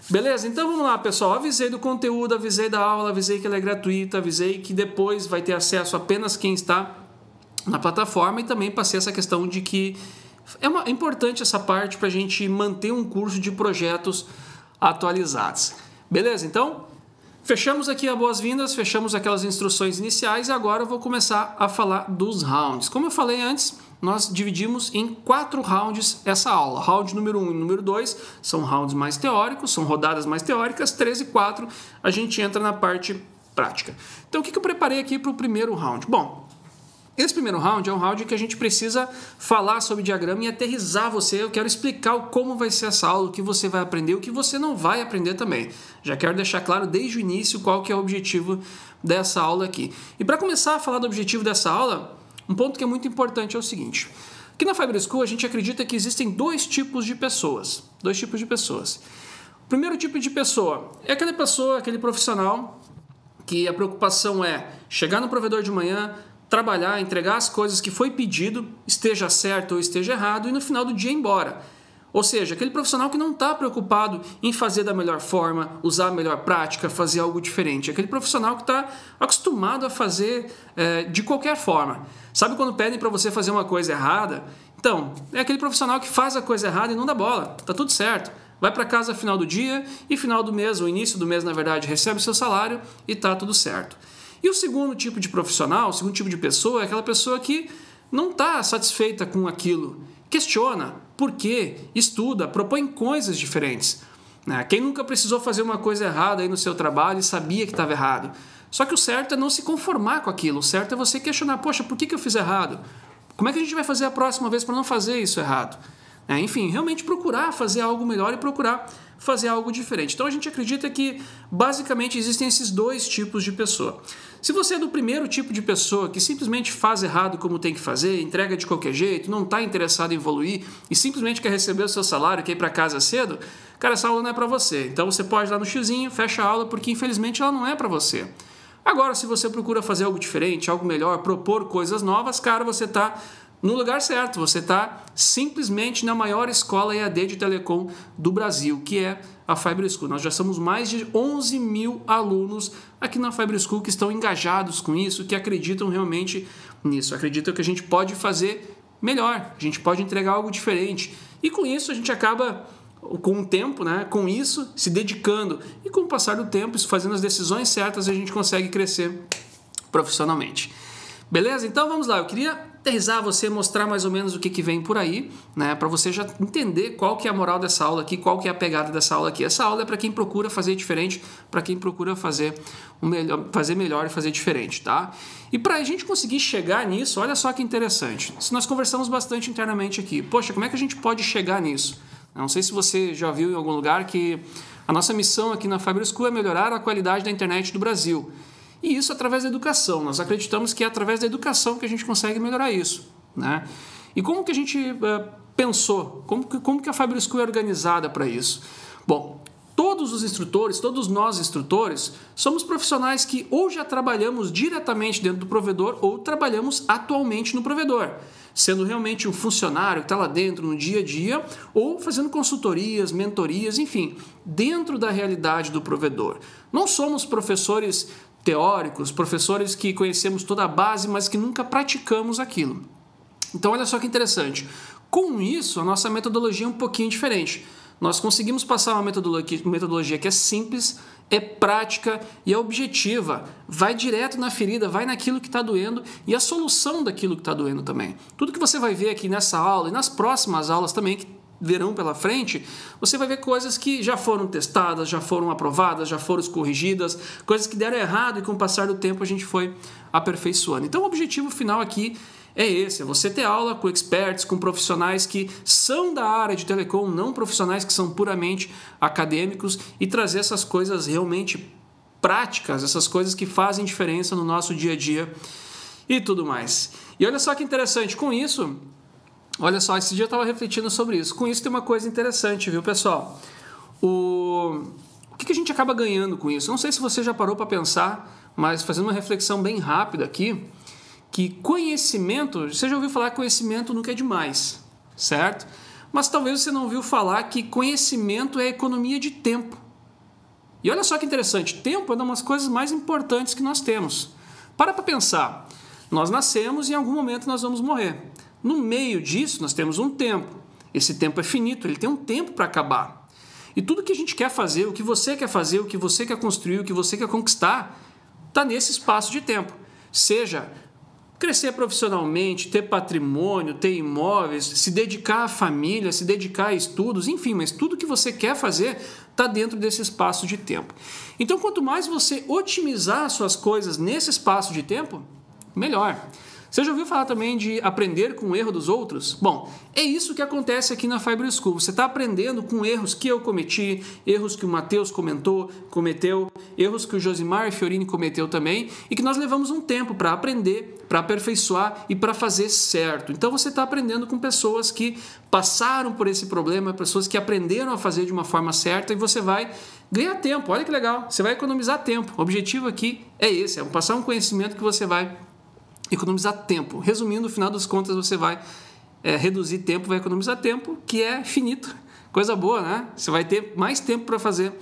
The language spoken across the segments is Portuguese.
Beleza? Então vamos lá, pessoal. Avisei do conteúdo, avisei da aula, avisei que ela é gratuita, avisei que depois vai ter acesso apenas quem está na plataforma e também passei essa questão de que é importante essa parte para a gente manter um curso de projetos atualizados. Beleza? Então, fechamos aqui as boas-vindas, fechamos aquelas instruções iniciais e agora eu vou começar a falar dos rounds. Como eu falei antes, nós dividimos em 4 rounds essa aula. Round número 1 e número 2 são rounds mais teóricos, são rodadas mais teóricas. 3 e 4 a gente entra na parte prática. Então o que eu preparei aqui para o primeiro round? Bom, esse primeiro round é um round que a gente precisa falar sobre diagrama e aterrissar você. Eu quero explicar como vai ser essa aula, o que você vai aprender, o que você não vai aprender também. Já quero deixar claro desde o início qual que é o objetivo dessa aula aqui. E para começar a falar do objetivo dessa aula, um ponto que é muito importante é o seguinte. Aqui na Fiber School a gente acredita que existem dois tipos de pessoas. O primeiro tipo de pessoa é aquela pessoa, aquele profissional que a preocupação é chegar no provedor de manhã, trabalhar, entregar as coisas que foi pedido, esteja certo ou esteja errado, e no final do dia ir embora. Ou seja, aquele profissional que não está preocupado em fazer da melhor forma, usar a melhor prática, fazer algo diferente. Aquele profissional que está acostumado a fazer de qualquer forma. Sabe quando pedem para você fazer uma coisa errada? Então, é aquele profissional que faz a coisa errada e não dá bola. Tá tudo certo. Vai para casa no final do dia e final do mês, ou início do mês, na verdade, recebe o seu salário e tá tudo certo. E o segundo tipo de profissional, o segundo tipo de pessoa é aquela pessoa que não está satisfeita com aquilo. Questiona, por quê, estuda, propõe coisas diferentes. Quem nunca precisou fazer uma coisa errada aí no seu trabalho e sabia que estava errado? Só que o certo é não se conformar com aquilo. O certo é você questionar, poxa, por que eu fiz errado? Como é que a gente vai fazer a próxima vez para não fazer isso errado? Enfim, realmente procurar fazer algo melhor e procurar fazer algo diferente. Então a gente acredita que basicamente existem esses dois tipos de pessoa. Se você é do primeiro tipo de pessoa que simplesmente faz errado como tem que fazer, entrega de qualquer jeito, não está interessado em evoluir e simplesmente quer receber o seu salário, quer ir para casa cedo, cara, essa aula não é para você. Então você pode ir lá no xizinho, fecha a aula, porque infelizmente ela não é para você. Agora, se você procura fazer algo diferente, algo melhor, propor coisas novas, cara, você está no lugar certo, você está simplesmente na maior escola EAD de telecom do Brasil, que é a Fiber School. Nós já somos mais de 11 mil alunos aqui na Fiber School que estão engajados com isso, que acreditam realmente nisso, acreditam que a gente pode fazer melhor, a gente pode entregar algo diferente. E com isso a gente acaba, com o tempo, com isso, se dedicando. E com o passar do tempo, fazendo as decisões certas, a gente consegue crescer profissionalmente. Beleza? Então vamos lá, eu queria aterrissar você, mostrar mais ou menos o que vem por aí, para você já entender qual que é a moral dessa aula aqui, qual que é a pegada dessa aula aqui. Essa aula é para quem procura fazer diferente, para quem procura fazer melhor e fazer diferente, tá? E para a gente conseguir chegar nisso, olha só que interessante. Nós conversamos bastante internamente aqui. Poxa, como é que a gente pode chegar nisso? Não sei se você já viu em algum lugar que a nossa missão aqui na Fiber School é melhorar a qualidade da internet do Brasil. E isso através da educação. Nós acreditamos que é através da educação que a gente consegue melhorar isso. E como que a gente pensou? Como que a Fiber School é organizada para isso? Bom, todos os instrutores, todos nós instrutores, somos profissionais que ou já trabalhamos diretamente dentro do provedor ou trabalhamos atualmente no provedor, sendo realmente um funcionário que está lá dentro no dia a dia ou fazendo consultorias, mentorias, enfim, dentro da realidade do provedor. Não somos professores teóricos, professores que conhecemos toda a base, mas que nunca praticamos aquilo. Então, olha só que interessante. Com isso, a nossa metodologia é um pouquinho diferente. Nós conseguimos passar uma metodologia que é simples, é prática e é objetiva. Vai direto na ferida, vai naquilo que está doendo e a solução daquilo que está doendo também. Tudo que você vai ver aqui nessa aula e nas próximas aulas também, que verão pela frente, você vai ver coisas que já foram testadas, já foram aprovadas, já foram corrigidas, coisas que deram errado e com o passar do tempo a gente foi aperfeiçoando. Então o objetivo final aqui é esse, é você ter aula com experts, com profissionais que são da área de telecom, não profissionais que são puramente acadêmicos e trazer essas coisas realmente práticas, essas coisas que fazem diferença no nosso dia a dia e tudo mais. E olha só que interessante, com isso, olha só, esse dia eu estava refletindo sobre isso. Com isso tem uma coisa interessante, viu, pessoal? O que a gente acaba ganhando com isso? Não sei se você já parou para pensar, mas fazendo uma reflexão bem rápida aqui, que conhecimento, você já ouviu falar que conhecimento nunca é demais, certo? mas talvez você não ouviu falar que conhecimento é economia de tempo. E olha só que interessante, tempo é uma das coisas mais importantes que nós temos. Para pensar, nós nascemos e em algum momento nós vamos morrer. No meio disso, nós temos um tempo. Esse tempo é finito, ele tem um tempo para acabar. E tudo que a gente quer fazer, o que você quer fazer, o que você quer construir, o que você quer conquistar, está nesse espaço de tempo. Seja crescer profissionalmente, ter patrimônio, ter imóveis, se dedicar à família, se dedicar a estudos, enfim, mas tudo que você quer fazer está dentro desse espaço de tempo. Então, quanto mais você otimizar as suas coisas nesse espaço de tempo, melhor. Você já ouviu falar também de aprender com o erro dos outros? Bom, é isso que acontece aqui na Fiber School. Você está aprendendo com erros que eu cometi, erros que o Matheus cometeu, erros que o Josimar Fiorini cometeu também, e que nós levamos um tempo para aprender, para aperfeiçoar e para fazer certo. Então você está aprendendo com pessoas que passaram por esse problema, pessoas que aprenderam a fazer de uma forma certa, e você vai ganhar tempo. Olha que legal, você vai economizar tempo. O objetivo aqui é esse, é passar um conhecimento que você vai economizar tempo. Resumindo, no final das contas, você vai reduzir tempo, vai economizar tempo, que é finito. Coisa boa, né? Você vai ter mais tempo para fazer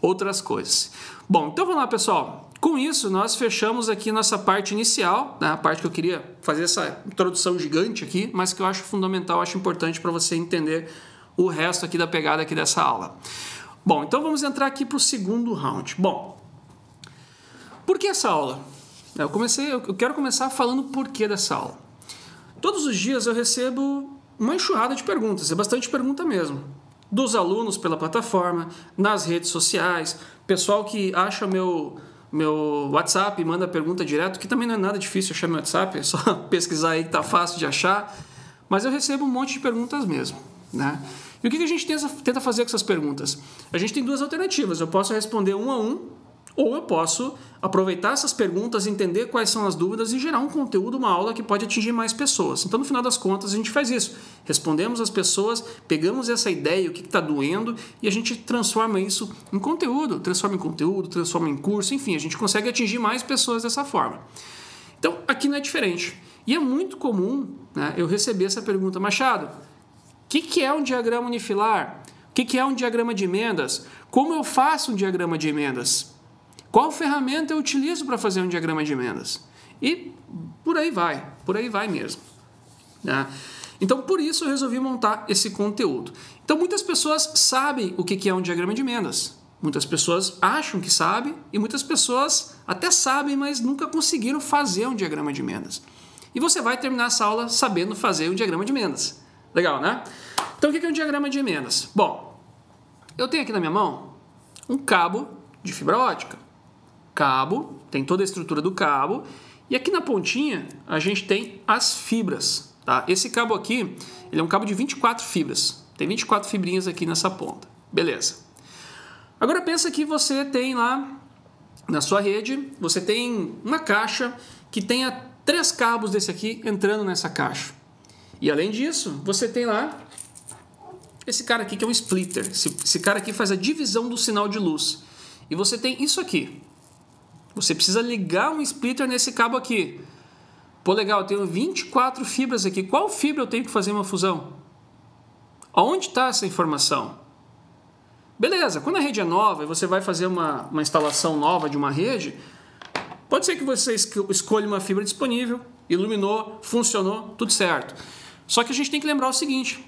outras coisas. Bom, então vamos lá, pessoal. Com isso, nós fechamos aqui nossa parte inicial, né? A parte que eu queria fazer essa introdução gigante aqui, mas que eu acho fundamental, acho importante para você entender o resto aqui da pegada aqui dessa aula. Bom, então vamos entrar aqui para o segundo round. Bom, por que essa aula? Eu quero começar falando o porquê dessa aula. Todos os dias eu recebo uma enxurrada de perguntas, é bastante pergunta mesmo, dos alunos pela plataforma, nas redes sociais, pessoal que acha meu WhatsApp e manda pergunta direto, que também não é nada difícil achar meu WhatsApp, é só pesquisar aí que tá fácil de achar, mas eu recebo um monte de perguntas mesmo, né? E o que a gente tenta fazer com essas perguntas? A gente tem duas alternativas, eu posso responder um a um, ou eu posso aproveitar essas perguntas, entender quais são as dúvidas e gerar um conteúdo, uma aula que pode atingir mais pessoas. Então, no final das contas, a gente faz isso. Respondemos as pessoas, pegamos essa ideia, o que está doendo, e a gente transforma isso em conteúdo, transforma em curso, enfim, a gente consegue atingir mais pessoas dessa forma. Então, aqui não é diferente. E é muito comum, né, eu receber essa pergunta: Machado, o que é um diagrama unifilar? O que é um diagrama de emendas? Como eu faço um diagrama de emendas? Qual ferramenta eu utilizo para fazer um diagrama de emendas? E por aí vai mesmo. Né? Então, por isso eu resolvi montar esse conteúdo. Então, muitas pessoas sabem o que é um diagrama de emendas. Muitas pessoas acham que sabem e muitas pessoas até sabem, mas nunca conseguiram fazer um diagrama de emendas. E você vai terminar essa aula sabendo fazer um diagrama de emendas. Legal, né? Então, o que é um diagrama de emendas? Bom, eu tenho aqui na minha mão um cabo de fibra ótica. Cabo, tem toda a estrutura do cabo, e aqui na pontinha a gente tem as fibras, tá? Esse cabo aqui, ele é um cabo de 24 fibras, tem 24 fibrinhas aqui nessa ponta, beleza. Agora pensa que você tem lá na sua rede, você tem uma caixa que tenha 3 cabos desse aqui entrando nessa caixa, e além disso, você tem lá esse cara aqui que é um splitter, esse cara aqui faz a divisão do sinal de luz, e você tem isso aqui. Você precisa ligar um splitter nesse cabo aqui. Pô, legal, eu tenho 24 fibras aqui. Qual fibra eu tenho que fazer uma fusão? Aonde está essa informação? Beleza, quando a rede é nova e você vai fazer uma instalação nova de uma rede, pode ser que você escolha uma fibra disponível, iluminou, funcionou, tudo certo. Só que a gente tem que lembrar o seguinte: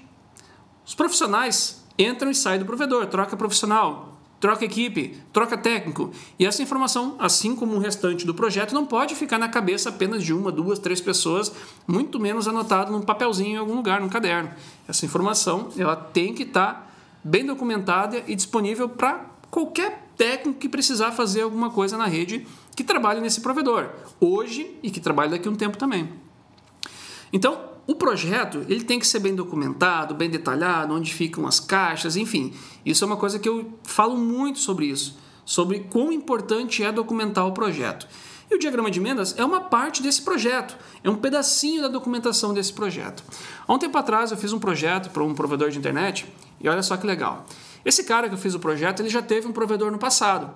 os profissionais entram e saem do provedor, troca profissional, troca equipe, troca técnico. E essa informação, assim como o restante do projeto, não pode ficar na cabeça apenas de 1, 2, 3 pessoas, muito menos anotado num papelzinho em algum lugar, num caderno. Essa informação ela tem que estar bem documentada e disponível para qualquer técnico que precisar fazer alguma coisa na rede que trabalhe nesse provedor, hoje e que trabalhe daqui a um tempo também. Então, o projeto ele tem que ser bem documentado, bem detalhado, onde ficam as caixas, enfim. Isso é uma coisa que eu falo muito sobre isso, sobre quão importante é documentar o projeto. E o diagrama de emendas é uma parte desse projeto, é um pedacinho da documentação desse projeto. Há um tempo atrás eu fiz um projeto para um provedor de internet e olha só que legal. Esse cara que eu fiz o projeto, ele já teve um provedor no passado,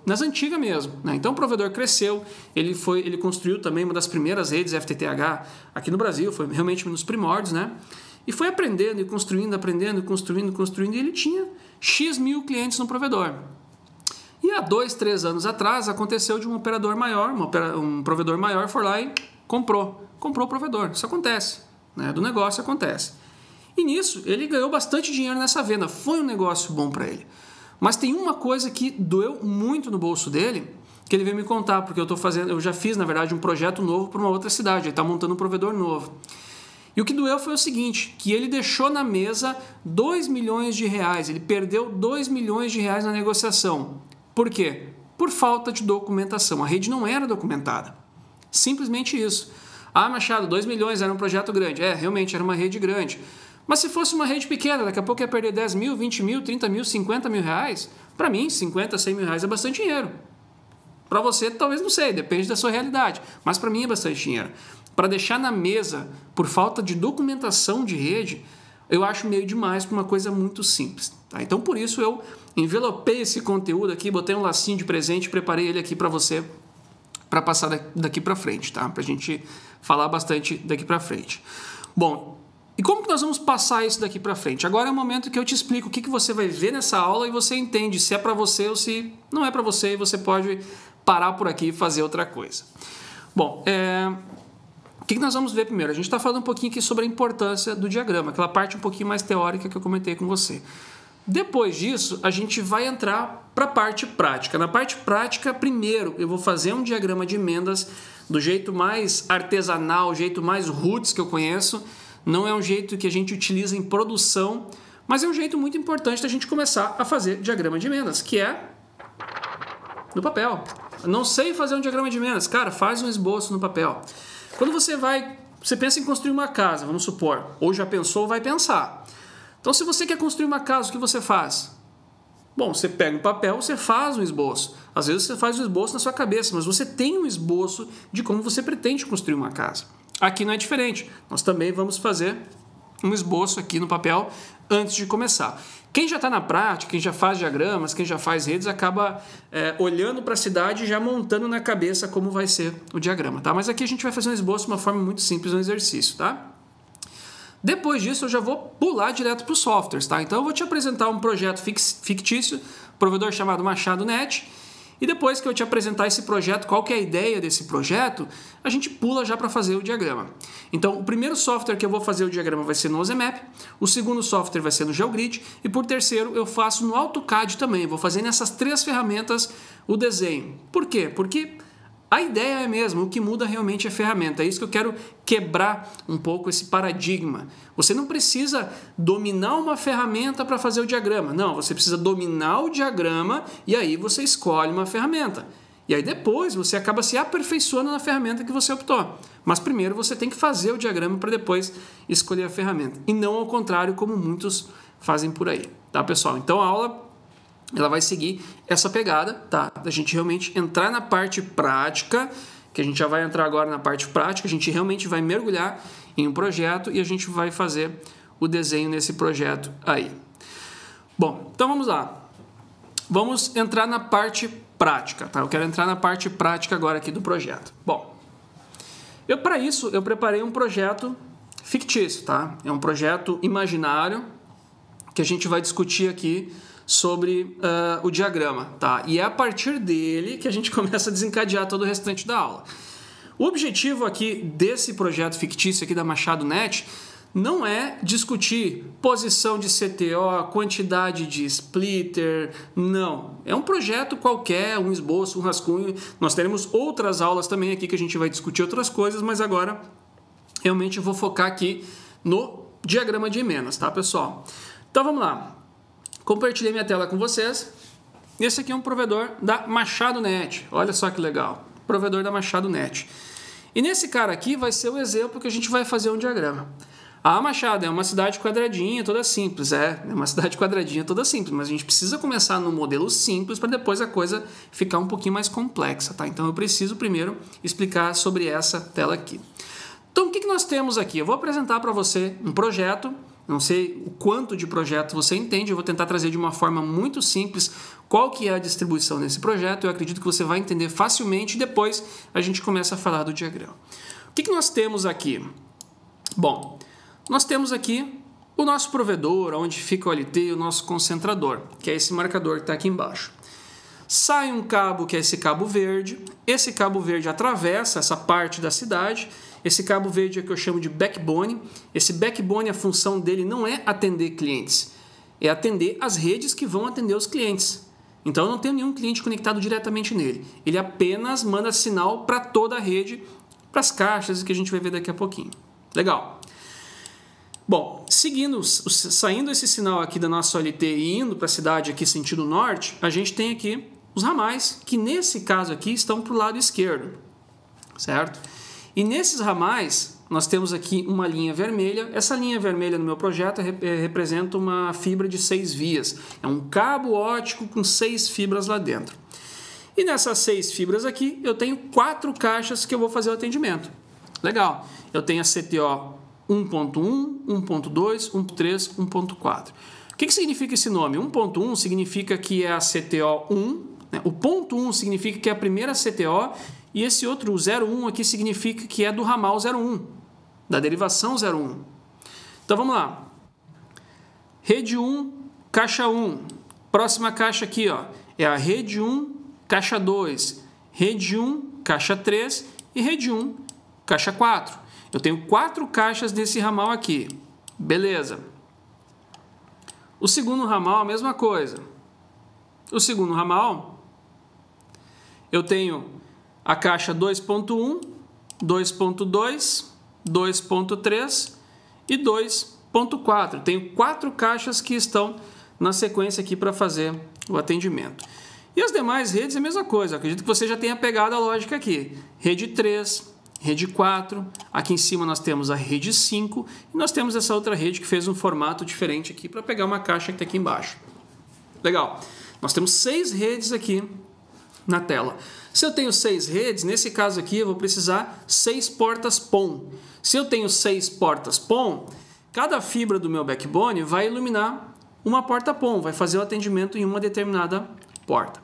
nas antigas mesmo, né? Então o provedor cresceu, ele construiu também uma das primeiras redes FTTH aqui no Brasil, foi realmente um dos primórdios, né? E foi aprendendo e construindo, aprendendo, construindo, e ele tinha X mil clientes no provedor. E há 2, 3 anos atrás aconteceu de um operador maior, um provedor maior foi lá e comprou o provedor. Isso acontece, né? Do negócio acontece. E nisso ele ganhou bastante dinheiro nessa venda, foi um negócio bom para ele. Mas tem uma coisa que doeu muito no bolso dele, que ele veio me contar, porque eu já fiz, na verdade, um projeto novo para uma outra cidade, ele está montando um provedor novo. E o que doeu foi o seguinte, que ele deixou na mesa 2 milhões de reais, ele perdeu 2 milhões de reais na negociação. Por quê? Por falta de documentação. A rede não era documentada. Simplesmente isso. Ah, Machado, 2 milhões era um projeto grande. Realmente era uma rede grande. Mas se fosse uma rede pequena, daqui a pouco ia perder 10 mil, 20 mil, 30 mil, 50 mil reais. Para mim, 50, 100 mil reais é bastante dinheiro. Para você, talvez não sei, depende da sua realidade. Mas para mim é bastante dinheiro. Para deixar na mesa por falta de documentação de rede, eu acho meio demais para uma coisa muito simples. Tá? Então, por isso, eu envelopei esse conteúdo aqui, botei um lacinho de presente e preparei ele aqui para você, para passar daqui para frente, tá? Para a gente falar bastante daqui para frente. Bom, e como que nós vamos passar isso daqui para frente? Agora é o momento que eu te explico o que você vai ver nessa aula e você entende se é para você ou se não é para você e você pode parar por aqui e fazer outra coisa. Bom, o que nós vamos ver primeiro? A gente está falando um pouquinho aqui sobre a importância do diagrama, aquela parte um pouquinho mais teórica que eu comentei com você. Depois disso, a gente vai entrar para a parte prática. Na parte prática, primeiro, eu vou fazer um diagrama de emendas do jeito mais artesanal, o jeito mais roots que eu conheço. Não é um jeito que a gente utiliza em produção, mas é um jeito muito importante da gente começar a fazer diagrama de emendas, que é no papel. Não sei fazer um diagrama de emendas. Cara, faz um esboço no papel. Quando você pensa em construir uma casa, vamos supor, ou já pensou ou vai pensar. Então, se você quer construir uma casa, o que você faz? Bom, você pega um papel, você faz um esboço. Às vezes você faz um esboço na sua cabeça, mas você tem um esboço de como você pretende construir uma casa. Aqui não é diferente. Nós também vamos fazer um esboço aqui no papel antes de começar. Quem já está na prática, quem já faz diagramas, quem já faz redes, acaba olhando para a cidade e já montando na cabeça como vai ser o diagrama, tá? Mas aqui a gente vai fazer um esboço de uma forma muito simples, um exercício, tá? Depois disso, eu já vou pular direto para os softwares, tá? Então, eu vou te apresentar um projeto fictício, provedor chamado Machado Net, e depois que eu te apresentar esse projeto, qual que é a ideia desse projeto, a gente pula já para fazer o diagrama. Então, o primeiro software que eu vou fazer o diagrama vai ser no OzeMap, o segundo software vai ser no GeoGrid, e por terceiro, eu faço no AutoCAD também. Vou fazer nessas 3 ferramentas o desenho. Por quê? Porque a ideia é a mesma, o que muda realmente é a ferramenta. É isso que eu quero quebrar um pouco esse paradigma. Você não precisa dominar uma ferramenta para fazer o diagrama. Não, você precisa dominar o diagrama e aí você escolhe uma ferramenta. E aí depois você acaba se aperfeiçoando na ferramenta que você optou. Mas primeiro você tem que fazer o diagrama para depois escolher a ferramenta. E não ao contrário, como muitos fazem por aí. Tá, pessoal? Então a aula ela vai seguir essa pegada, tá? Da gente realmente entrar na parte prática, que a gente já vai entrar agora na parte prática, a gente realmente vai mergulhar em um projeto e a gente vai fazer o desenho nesse projeto aí. Bom, então vamos lá. Vamos entrar na parte prática, tá? Eu quero entrar na parte prática agora aqui do projeto. Bom, para isso eu preparei um projeto fictício, tá? É um projeto imaginário que a gente vai discutir aqui sobre o diagrama, tá? E é a partir dele que a gente começa a desencadear todo o restante da aula. O objetivo aqui desse projeto fictício aqui da Machado Net não é discutir posição de CTO, quantidade de splitter, não. É um projeto qualquer, um esboço, um rascunho. Nós teremos outras aulas também aqui que a gente vai discutir outras coisas, mas agora realmente eu vou focar aqui no diagrama de emendas, tá, pessoal? Então vamos lá. Compartilhei minha tela com vocês. Esse aqui é um provedor da Machado Net. Olha só que legal. Provedor da Machado Net. E nesse cara aqui vai ser o exemplo que a gente vai fazer um diagrama. A Machado é uma cidade quadradinha, toda simples. É uma cidade quadradinha, toda simples. Mas a gente precisa começar no modelo simples para depois a coisa ficar um pouquinho mais complexa, tá? Então eu preciso primeiro explicar sobre essa tela aqui. Então o que nós temos aqui? Eu vou apresentar para você um projeto. Não sei o quanto de projeto você entende, eu vou tentar trazer de uma forma muito simples qual que é a distribuição desse projeto. Eu acredito que você vai entender facilmente e depois a gente começa a falar do diagrama. O que nós temos aqui? Bom, nós temos aqui o nosso provedor, onde fica o LT, o nosso concentrador, que é esse marcador que está aqui embaixo. Sai um cabo, que é esse cabo verde. Esse cabo verde atravessa essa parte da cidade. Esse cabo verde é o que eu chamo de backbone. Esse backbone, a função dele não é atender clientes, é atender as redes que vão atender os clientes. Então eu não tenho nenhum cliente conectado diretamente nele. Ele apenas manda sinal para toda a rede, para as caixas que a gente vai ver daqui a pouquinho. Legal. Bom, saindo esse sinal aqui da nossa OLT e indo para a cidade aqui sentido norte, a gente tem aqui os ramais, que nesse caso aqui estão para o lado esquerdo, certo? E nesses ramais, nós temos aqui uma linha vermelha. Essa linha vermelha no meu projeto representa uma fibra de 6 vias. É um cabo óptico com 6 fibras lá dentro. E nessas 6 fibras aqui, eu tenho 4 caixas que eu vou fazer o atendimento. Legal. Eu tenho a CTO 1.1, 1.2, 1.3, 1.4. O que significa esse nome? 1.1 significa que é a CTO 1, né? O ponto 1 significa que é a primeira CTO, e esse outro 01 aqui significa que é do ramal 01, da derivação 01. Então vamos lá. Rede 1, caixa 1. Próxima caixa aqui, ó, é a rede 1, caixa 2, rede 1, caixa 3 e rede 1, caixa 4. Eu tenho 4 caixas desse ramal aqui. Beleza. O segundo ramal, a mesma coisa. O segundo ramal, eu tenho a caixa 2.1, 2.2, 2.3 e 2.4. Tenho 4 caixas que estão na sequência aqui para fazer o atendimento. E as demais redes é a mesma coisa. Acredito que você já tenha pegado a lógica aqui. Rede 3, rede 4, aqui em cima nós temos a rede 5 e nós temos essa outra rede que fez um formato diferente aqui para pegar uma caixa que está aqui embaixo. Legal. Nós temos 6 redes aqui na tela. Se eu tenho 6 redes, nesse caso aqui eu vou precisar 6 portas PON. Se eu tenho 6 portas PON, cada fibra do meu backbone vai iluminar uma porta PON, vai fazer o atendimento em uma determinada porta.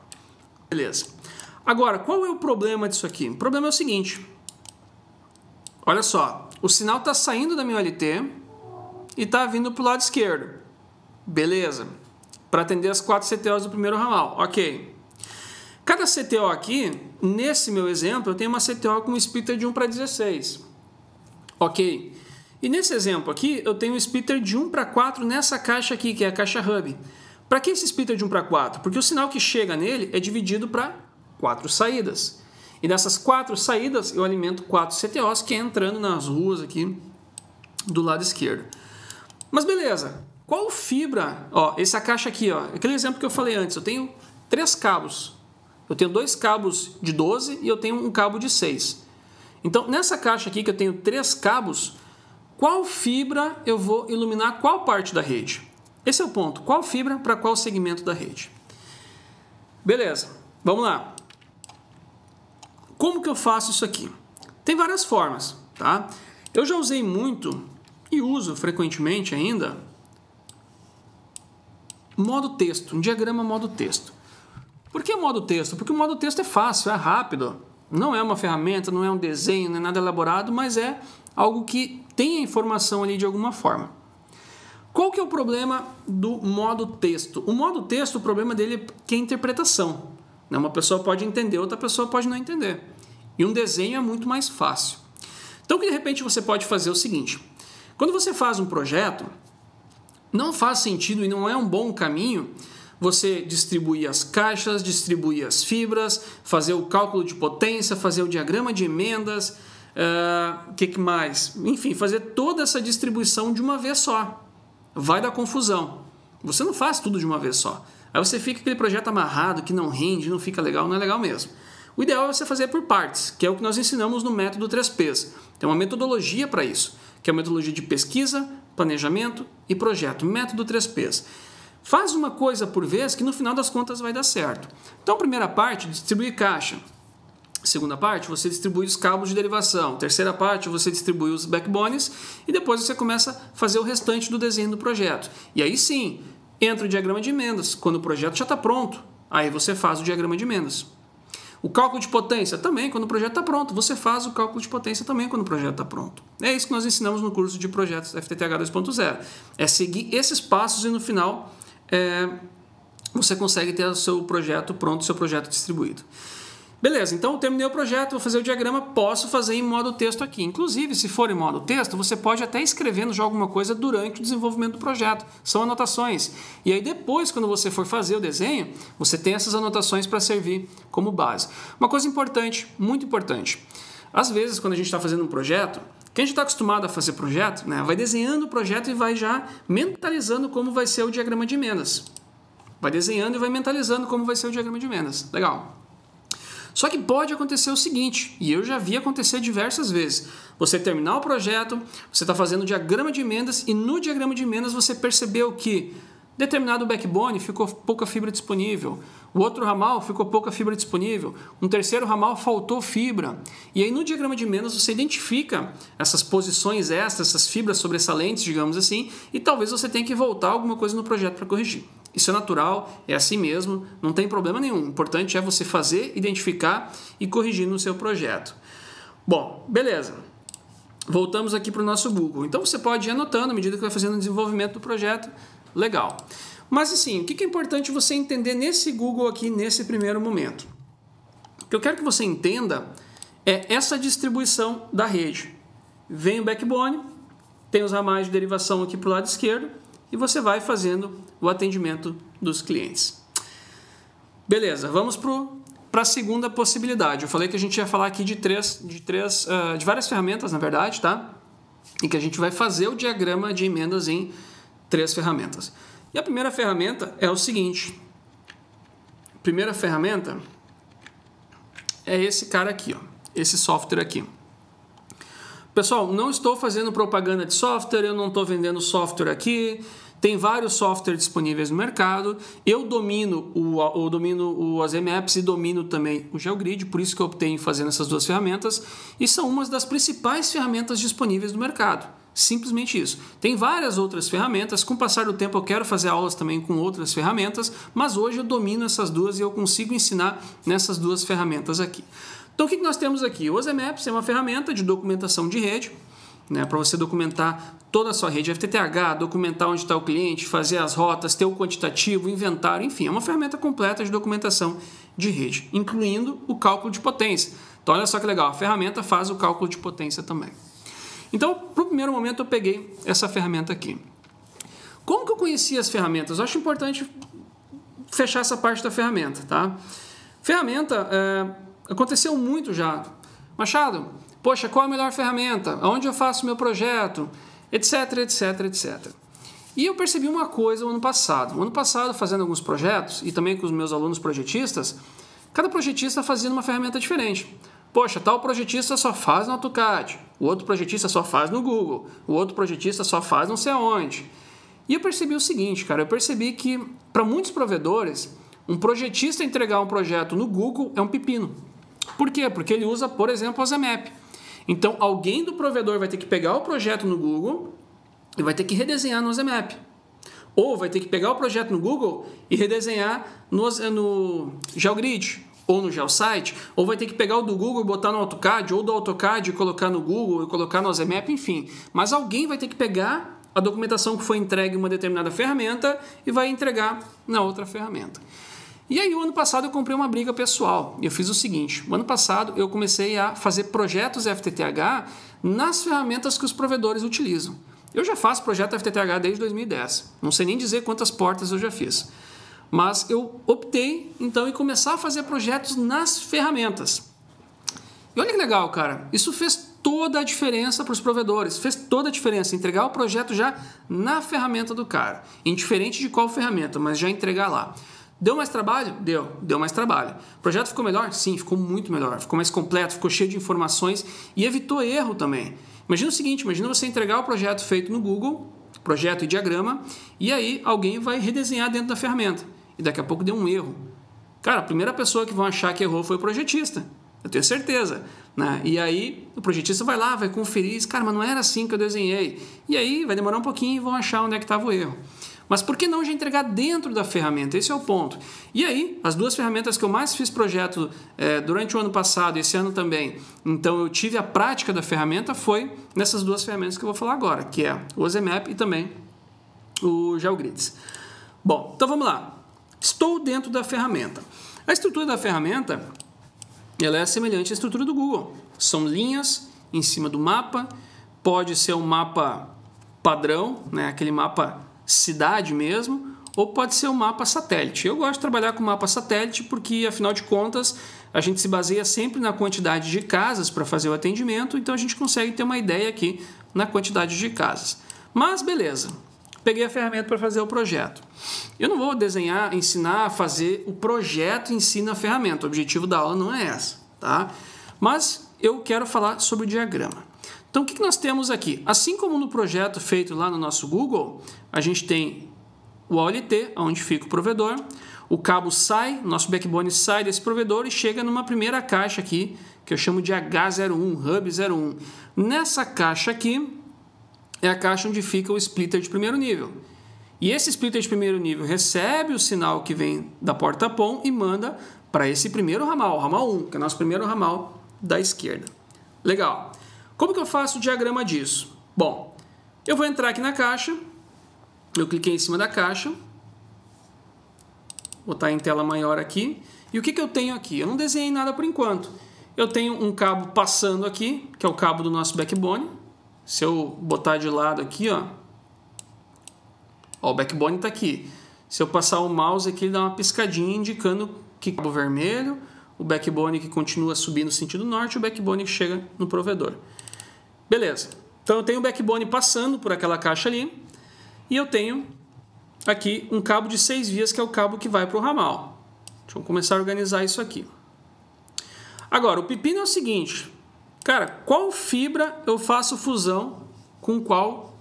Beleza. Agora, qual é o problema disso aqui? O problema é o seguinte. Olha só, o sinal está saindo da minha OLT e está vindo para o lado esquerdo. Beleza. Para atender as 4 CTOs do primeiro ramal. Ok. Cada CTO aqui, nesse meu exemplo, eu tenho uma CTO com um splitter de 1 para 16. Ok. E nesse exemplo aqui, eu tenho um splitter de 1 para 4 nessa caixa aqui, que é a caixa hub. Para que esse splitter de 1 para 4? Porque o sinal que chega nele é dividido para 4 saídas. E nessas 4 saídas, eu alimento 4 CTOs, que é entrando nas ruas aqui do lado esquerdo. Mas beleza. Qual fibra? Ó, essa caixa aqui, ó, aquele exemplo que eu falei antes, eu tenho 3 cabos. Eu tenho 2 cabos de 12 e eu tenho um cabo de 6. Então, nessa caixa aqui que eu tenho 3 cabos, qual fibra eu vou iluminar qual parte da rede? Esse é o ponto. Qual fibra para qual segmento da rede? Beleza, vamos lá. Como que eu faço isso aqui? Tem várias formas, tá? Eu já usei muito e uso frequentemente ainda modo texto, um diagrama modo texto. Por que modo texto? Porque o modo texto é fácil, é rápido. Não é uma ferramenta, não é um desenho, não é nada elaborado, mas é algo que tem a informação ali de alguma forma. Qual que é o problema do modo texto? O modo texto, o problema dele é que é a interpretação. Uma pessoa pode entender, outra pessoa pode não entender. E um desenho é muito mais fácil. Então, que de repente você pode fazer o seguinte. Quando você faz um projeto, não faz sentido e não é um bom caminho você distribuir as caixas, distribuir as fibras, fazer o cálculo de potência, fazer o diagrama de emendas, que mais? Enfim, fazer toda essa distribuição de uma vez só. Vai dar confusão. Você não faz tudo de uma vez só. Aí você fica aquele projeto amarrado, que não rende, não fica legal, não é legal mesmo. O ideal é você fazer por partes, que é o que nós ensinamos no método 3Ps. Tem uma metodologia para isso, que é a metodologia de pesquisa, planejamento e projeto. Método 3Ps. Faz uma coisa por vez que no final das contas vai dar certo. Então, primeira parte, distribuir caixa. Segunda parte, você distribui os cabos de derivação. Terceira parte, você distribui os backbones e depois você começa a fazer o restante do desenho do projeto. E aí sim, entra o diagrama de emendas. Quando o projeto já está pronto, aí você faz o diagrama de emendas. O cálculo de potência também, quando o projeto está pronto. Você faz o cálculo de potência também quando o projeto está pronto. É isso que nós ensinamos no curso de projetos FTTH 2.0. É seguir esses passos e no final você consegue ter o seu projeto pronto, o seu projeto distribuído. Beleza, então eu terminei o projeto, vou fazer o diagrama, posso fazer em modo texto aqui. Inclusive, se for em modo texto, você pode até escrevendo já alguma coisa durante o desenvolvimento do projeto. São anotações. E aí depois, quando você for fazer o desenho, você tem essas anotações para servir como base. Uma coisa importante, muito importante. Às vezes, quando a gente está fazendo um projeto, quem já está acostumado a fazer projeto, né, vai desenhando o projeto e vai já mentalizando como vai ser o diagrama de emendas. Vai desenhando e vai mentalizando como vai ser o diagrama de emendas. Legal. Só que pode acontecer o seguinte, e eu já vi acontecer diversas vezes. Você terminar o projeto, você está fazendo o diagrama de emendas e no diagrama de emendas você percebeu que determinado backbone ficou pouca fibra disponível, o outro ramal ficou pouca fibra disponível, um terceiro ramal faltou fibra. E aí no diagrama de emendas você identifica essas posições extras, essas fibras sobressalentes, digamos assim, e talvez você tenha que voltar alguma coisa no projeto para corrigir. Isso é natural, é assim mesmo, não tem problema nenhum. O importante é você fazer, identificar e corrigir no seu projeto. Bom, beleza. Voltamos aqui para o nosso Google. Então você pode ir anotando à medida que vai fazendo o desenvolvimento do projeto. Legal. Mas assim, o que é importante você entender nesse Google aqui, nesse primeiro momento? O que eu quero que você entenda é essa distribuição da rede. Vem o backbone, tem os ramais de derivação aqui para o lado esquerdo, e você vai fazendo o atendimento dos clientes. Beleza, vamos para a segunda possibilidade. Eu falei que a gente ia falar aqui de várias ferramentas, na verdade, tá? E que a gente vai fazer o diagrama de emendas em 3 ferramentas. E a primeira ferramenta é o seguinte. A primeira ferramenta é esse cara aqui, ó, esse software aqui. Pessoal, não estou fazendo propaganda de software, eu não estou vendendo software aqui. Tem vários softwares disponíveis no mercado. Eu domino o AZMaps e domino também o GeoGrid, por isso que eu optei em fazer essas 2 ferramentas. E são umas das principais ferramentas disponíveis no mercado. Simplesmente isso. Tem várias outras ferramentas. Com o passar do tempo eu quero fazer aulas também com outras ferramentas, mas hoje eu domino essas 2 e eu consigo ensinar nessas 2 ferramentas aqui. Então o que nós temos aqui? O AZMaps é uma ferramenta de documentação de rede, né, para você documentar toda a sua rede FTTH, documentar onde está o cliente, fazer as rotas, ter o quantitativo, o inventário, enfim, é uma ferramenta completa de documentação de rede, incluindo o cálculo de potência. Então olha só que legal, a ferramenta faz o cálculo de potência também. Então, para o primeiro momento eu peguei essa ferramenta aqui. Como que eu conheci as ferramentas? Eu acho importante fechar essa parte da ferramenta, tá? Ferramenta, aconteceu muito já. Machado, poxa, qual a melhor ferramenta? Onde eu faço meu projeto? Etc, etc, etc. E eu percebi uma coisa no ano passado. No ano passado, fazendo alguns projetos, e também com os meus alunos projetistas, cada projetista fazia uma ferramenta diferente. Poxa, tal projetista só faz no AutoCAD, o outro projetista só faz no Google, o outro projetista só faz não sei aonde. E eu percebi o seguinte, cara, eu percebi que para muitos provedores, um projetista entregar um projeto no Google é um pepino. Por quê? Porque ele usa, por exemplo, o AZMap. Então, alguém do provedor vai ter que pegar o projeto no Google e vai ter que redesenhar no AZMap. Ou vai ter que pegar o projeto no Google e redesenhar no GeoGrid, ou no GeoSite, ou vai ter que pegar o do Google e botar no AutoCAD, ou do AutoCAD e colocar no Google e colocar no AZMap, enfim. Mas alguém vai ter que pegar a documentação que foi entregue em uma determinada ferramenta e vai entregar na outra ferramenta. E aí, o ano passado, eu comprei uma briga pessoal. Eu fiz o seguinte, o ano passado eu comecei a fazer projetos FTTH nas ferramentas que os provedores utilizam. Eu já faço projeto FTTH desde 2010. Não sei nem dizer quantas portas eu já fiz. Mas eu optei, então, em começar a fazer projetos nas ferramentas. E olha que legal, cara. Isso fez toda a diferença para os provedores. Fez toda a diferença. Entregar o projeto já na ferramenta do cara. Indiferente de qual ferramenta, mas já entregar lá. Deu mais trabalho? Deu mais trabalho. O projeto ficou melhor? Sim, ficou muito melhor. Ficou mais completo, ficou cheio de informações e evitou erro também. Imagina o seguinte, imagina você entregar o projeto feito no Google, projeto e diagrama, e aí alguém vai redesenhar dentro da ferramenta. E daqui a pouco deu um erro. Cara, a primeira pessoa que vão achar que errou foi o projetista. Eu tenho certeza. Né? E aí o projetista vai lá, vai conferir, cara, mas não era assim que eu desenhei. E aí vai demorar um pouquinho e vão achar onde é que estava o erro. Mas por que não já entregar dentro da ferramenta? Esse é o ponto. E aí, as duas ferramentas que eu mais fiz projeto durante o ano passado e esse ano também, então eu tive a prática da ferramenta, foi nessas duas ferramentas que eu vou falar agora, que é o OZMap e também o GeoGrids. Bom, então vamos lá. Estou dentro da ferramenta. A estrutura da ferramenta ela é semelhante à estrutura do Google. São linhas em cima do mapa, pode ser um mapa padrão, né? Aquele mapa cidade mesmo, ou pode ser um mapa satélite. Eu gosto de trabalhar com mapa satélite porque, afinal de contas, a gente se baseia sempre na quantidade de casas para fazer o atendimento, então a gente consegue ter uma ideia aqui na quantidade de casas. Mas beleza, peguei a ferramenta para fazer o projeto. Eu não vou desenhar, ensinar a fazer o projeto em si na ferramenta, o objetivo da aula não é essa, tá? Mas eu quero falar sobre o diagrama. Então, o que nós temos aqui? Assim como no projeto feito lá no nosso Google, a gente tem o OLT, onde fica o provedor, o cabo sai, nosso backbone sai desse provedor e chega numa primeira caixa aqui, que eu chamo de H01, Hub 01. Nessa caixa aqui é a caixa onde fica o splitter de primeiro nível. E esse splitter de primeiro nível recebe o sinal que vem da porta PON e manda para esse primeiro ramal, o ramal 1, que é o nosso primeiro ramal da esquerda. Legal. Como que eu faço o diagrama disso? Bom, eu vou entrar aqui na caixa, eu cliquei em cima da caixa, vou botar em tela maior aqui, e o que eu tenho aqui? Eu não desenhei nada por enquanto. Eu tenho um cabo passando aqui, que é o cabo do nosso backbone. Se eu botar de lado aqui, ó, o backbone está aqui. Se eu passar o mouse aqui, ele dá uma piscadinha indicando que cabo vermelho, o backbone que continua subindo no sentido norte, o backbone que chega no provedor. Beleza. Então eu tenho o backbone passando por aquela caixa ali e eu tenho aqui um cabo de 6 vias, que é o cabo que vai para o ramal. Deixa eu começar a organizar isso aqui. Agora, o pepino é o seguinte, cara, qual fibra eu faço fusão com qual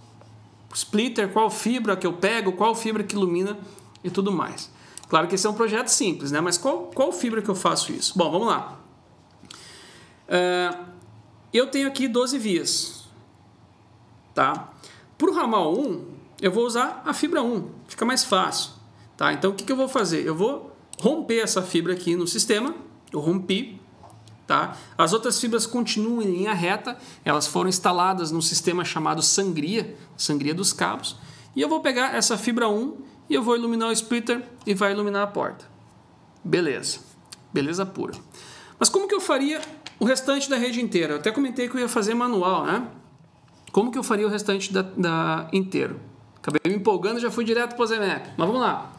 splitter, qual fibra que eu pego, qual fibra que ilumina e tudo mais. Claro que esse é um projeto simples, né? Mas qual fibra que eu faço isso? Bom, vamos lá. Eu tenho aqui 12 vias. Tá? Para o ramal 1, eu vou usar a fibra 1. Fica mais fácil. Tá? Então, o que eu vou fazer? Eu vou romper essa fibra aqui no sistema. Eu rompi. Tá? As outras fibras continuam em linha reta. Elas foram instaladas num sistema chamado Sangria. Sangria dos cabos. E eu vou pegar essa fibra 1 e eu vou iluminar o splitter e vai iluminar a porta. Beleza. Beleza pura. Mas como que eu faria o restante da rede inteira? Eu até comentei que eu ia fazer manual, né? Como que eu faria o restante inteiro? Acabei me empolgando e já fui direto para o OZMap. Mas vamos lá.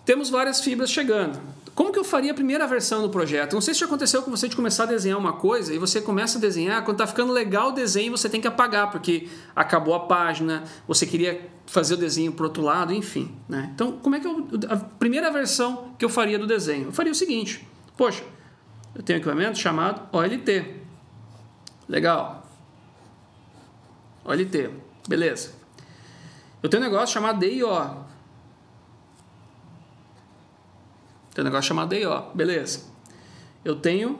Temos várias fibras chegando. Como que eu faria a primeira versão do projeto? Não sei se já aconteceu com você de começar a desenhar uma coisa e você começa a desenhar, quando está ficando legal o desenho, você tem que apagar, porque acabou a página, você queria fazer o desenho para o outro lado, enfim. Né? Então, como é que a primeira versão que eu faria do desenho? Eu faria o seguinte, poxa, eu tenho um equipamento chamado OLT. Legal. OLT. Beleza. Eu tenho um negócio chamado DIO. Tem um negócio chamado DIO. Beleza. Eu tenho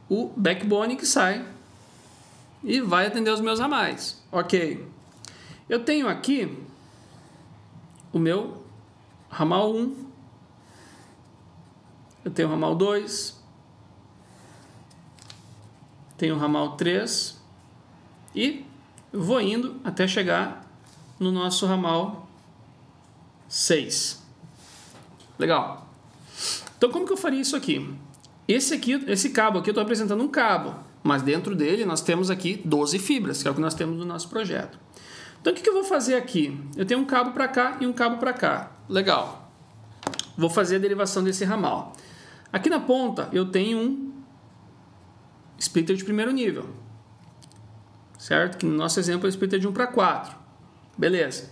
o backbone que sai e vai atender os meus ramais. Ok. Eu tenho aqui o meu ramal 1. Eu tenho o ramal 2. Tenho o ramal 3. E vou indo até chegar no nosso ramal 6. Legal. Então, como que eu faria isso aqui? Esse cabo aqui, eu estou apresentando um cabo, mas dentro dele nós temos aqui 12 fibras, que é o que nós temos no nosso projeto. Então, o que eu vou fazer aqui? Eu tenho um cabo para cá e um cabo para cá. Legal. Vou fazer a derivação desse ramal. Aqui na ponta, eu tenho um splitter de primeiro nível. Certo? Que no nosso exemplo é o splitter de 1 para 4. Beleza.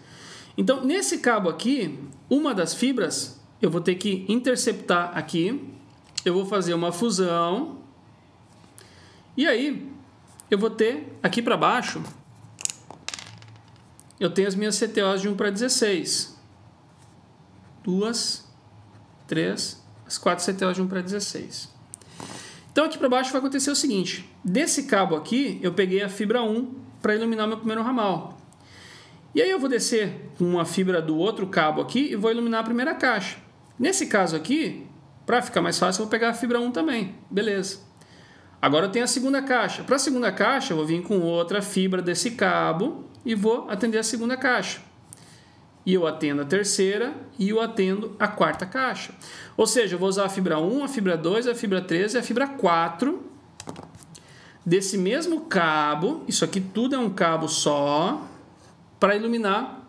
Então, nesse cabo aqui, uma das fibras eu vou ter que interceptar aqui, eu vou fazer uma fusão, e aí eu vou ter aqui para baixo, eu tenho as minhas CTOs de 1 para 16. 2, 3, as 4 CTOs de 1 para 16. Então aqui para baixo vai acontecer o seguinte, desse cabo aqui eu peguei a fibra 1 para iluminar meu primeiro ramal. E aí eu vou descer com uma fibra do outro cabo aqui e vou iluminar a primeira caixa. Nesse caso aqui, para ficar mais fácil, eu vou pegar a fibra 1 também. Beleza. Agora eu tenho a segunda caixa. Para a segunda caixa, eu vou vir com outra fibra desse cabo e vou atender a segunda caixa. E eu atendo a terceira e eu atendo a quarta caixa. Ou seja, eu vou usar a fibra 1, a fibra 2, a fibra 3 e a fibra 4 desse mesmo cabo. Isso aqui tudo é um cabo só para iluminar